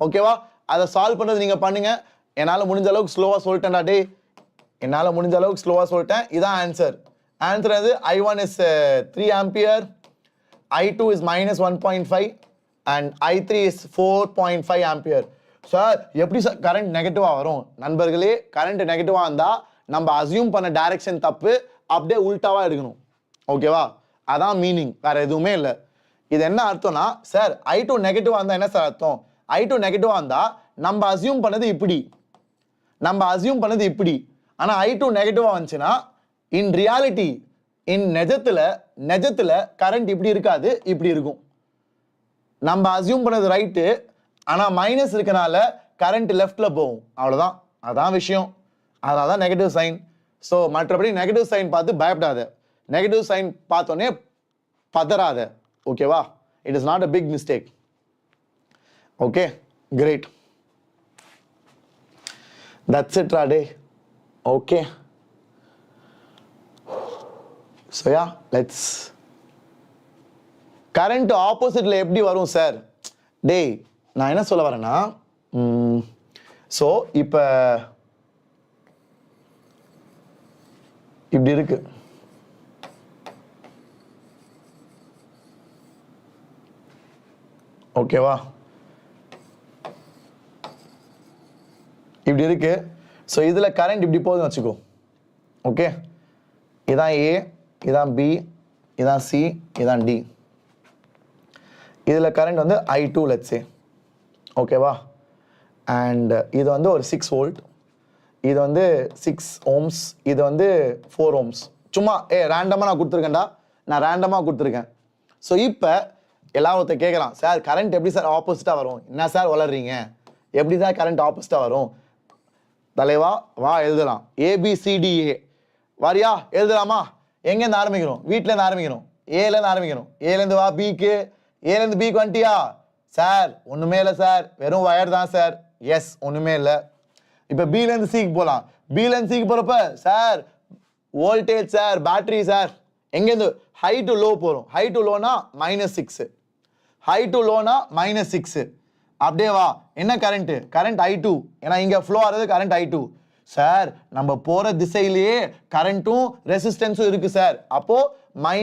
ஓகேவா? அதை சால்வ் பண்ணுறது நீங்கள் பண்ணுங்க. என்னால் முடிஞ்ச அளவுக்கு ஸ்லோவாக சொல்லிட்டேன்டா டே. இதான் ஆன்சர். ஆன்சர் அது I1 is 3 ampere, I2 is -1.5, and I3 is 4.5 ampere. Sir எப்படி சார் கரண்ட் நெகட்டிவாக வரும்? நண்பர்களே, கரண்ட் நெகட்டிவாக இருந்தால் நம்ம அசியூம் பண்ண டைரக்ஷன் தப்பு, அப்படியே உல்டாவாக எடுக்கணும். ஓகேவா? அதான் மீனிங், வேற எதுவுமே இல்லை. இது என்ன அர்த்தம்னா, சார் I2 நெகட்டிவாக இருந்தால் என்ன சார் அர்த்தம்? I2 நெகட்டிவாக இருந்தால் நம்ம அசியூம் பண்ணது இப்படி, ஆனால் I2 நெகட்டிவாக வந்துச்சுன்னா இன் ரியாலிட்டி, இன் நெஜத்தில் கரண்ட் இப்படி இருக்காது, இப்படி இருக்கும். நம்ம அசியூம் பண்ணது ரைட்டு, ஆனால் மைனஸ் இருக்கனால கரண்ட் லெஃப்டில் போகும். அவ்வளோதான், அதான் விஷயம். அதனால தான் நெகட்டிவ் சைன். ஸோ மற்றபடி நெகட்டிவ் சைன் பார்த்து பயப்படாத, நெகட்டிவ் சைன் பார்த்தோன்னே பதறாத. ஓகேவா? It is not a big mistake. Okay, great. That's it ராடே. Okay, so yeah, let's. Current ஆப்போசிட்ல எப்படி வரும் சார்? டேய், நான் என்ன சொல்ல வரேன்னா, ஸோ இப்போ இப்படி இருக்கு. ஓகேவா? இப்படி இருக்கு. ஸோ இதில் கரண்ட் இப்படி போகுதுன்னு வச்சுக்கோ. ஓகே, இதான் ஏ, இதான் பி, இதான் சி, இதான் டி. இதில் கரண்ட் வந்து I2 லெட்ஸ் சே. ஓகேவா? அண்ட் இது வந்து ஒரு 6 வோல்ட், இது வந்து 6 ohms, இது வந்து 4 ohms. சும்மா ரேண்டமாக நான் கொடுத்துருக்கேன். ஸோ இப்போ எல்லாத்தையும் கேட்கலாம், சார் கரண்ட் எப்படி சார் ஆப்போசிட்டாக வரும்? என்ன சார் வளர்றீங்க? எப்படி சார் கரண்ட் ஆப்போசிட்டாக வரும்? தலைவா வா எழுதலாம். ABCDA வாரியா எழுதலாமா? எங்கேருந்து ஆரம்பிக்கணும்? வீட்டிலேருந்து ஆரம்பிக்கணும், ஏலேருந்து ஆரம்பிக்கணும். ஏலேருந்து வா பிக்கு, ஏலேருந்து பிக்கு வந்துட்டியா? சார் ஒன்றுமே இல்லை சார், வெறும் வயர் தான் சார். எஸ், ஒன்றுமே இல்லை. இப்போ பிலேருந்து சிக்கு போகலாம். பிலேருந்து சிக்கு போகிறப்ப sir voltage sir, battery sir. எங்கேருந்து ஹை டு லோ போகிறோம். ஹை டு லோனா -6, ஹை டு லோனா -6. அப்படியே வா. என்ன கரண்ட்? Current I2. ஏன்னா இங்கே ஃப்ளோ ஆகிறது கரண்ட் I2. சார் நம்ம போகிற திசையிலேயே கரண்ட்டும் ரெசிஸ்டன்ஸும் இருக்குது சார். அப்போது -I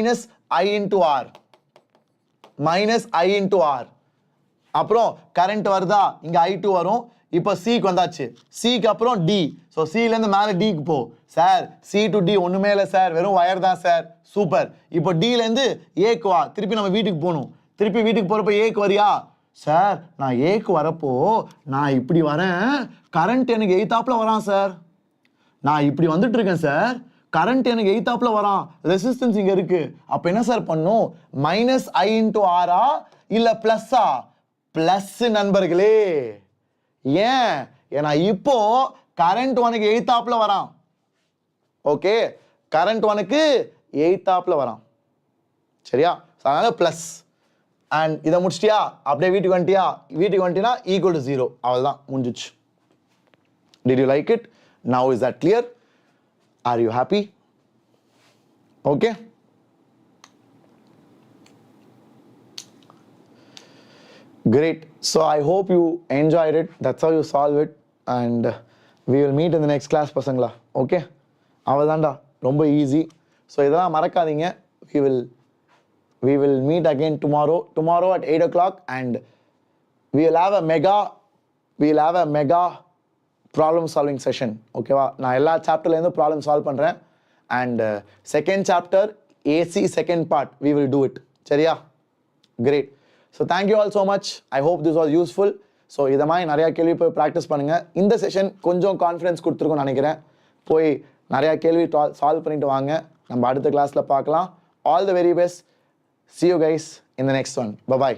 × R. அப்புறம் கரண்ட் வருதா? இங்கே I2 வரும். இப்போ சிக்கு வந்தாச்சு. சிக்கு அப்புறம் டி. ஸோ சிலேருந்து மேலே டிக்கு போ. சார் C to D ஒன்றுமே இல்லை சார், வெறும் வயர் தான் சார். சூப்பர். இப்போ டிலேருந்து ஏக்கு வா. திருப்பி நம்ம வீட்டுக்கு போகணும். திருப்பி வீட்டுக்கு போகிறப்ப ஏக்கு வரியா? சார் நான் ஏக்கு வரப்போ நான் இப்படி வரேன், கரண்ட் எனக்கு எய்த்தாப்பில் வரான் சார். நான் இப்படி வந்துட்டு இருக்கேன் சார், கரண்ட் எனக்கு எய்த்தாப்பில் வரான், ரெசிஸ்டன்ஸ் இங்கே இருக்கு. அப்போ என்ன சார் பண்ணும்? -I × R இல்லை ப்ளஸ்ஸா? ப்ளஸ் நண்பர்களே. ஏன்? ஏன்னா இப்போ கரண்ட் உனக்கு எய்த்தாப்பில் வரான். ஓகே, கரண்ட் உனக்கு எய்த்தாப்பில் வரான். சரியா? அதனால ப்ளஸ். அண்ட் இதை முடிச்சிட்டியா? அப்படியே வீட்டுக்கு வந்துட்டினா ஈக்குவல் டு 0. அவ்வளோதான், முடிஞ்சிச்சு. Did you like it? Now is that clear? Are you happy? Okay? Great. So I hope you enjoyed it. That's how you solve it. And we will meet in the next class, பசங்களா. Okay? அவ்வளோதான்டா, ரொம்ப easy. So இதெல்லாம் மறக்காதீங்க. We will meet again tomorrow at 8 o'clock, and we will have a mega problem solving session. ஓகேவா? நான் எல்லா சாப்டர்லேருந்து problem solve பண்ணுறேன். And second chapter AC second part we will do it. சரியா? Great. So thank you all so much. I hope this was useful. So இதை மாதிரி நிறையா கேள்வி போய் ப்ராக்டிஸ் பண்ணுங்கள். இந்த செஷன் கொஞ்சம் கான்ஃபிடன்ஸ் கொடுத்துருக்கோன்னு நினைக்கிறேன். போய் நிறையா கேள்வி சால்வ் பண்ணிட்டு வாங்க. நம்ம அடுத்த கிளாஸில் பார்க்கலாம். All the very best. See you guys in the next one. Bye-bye.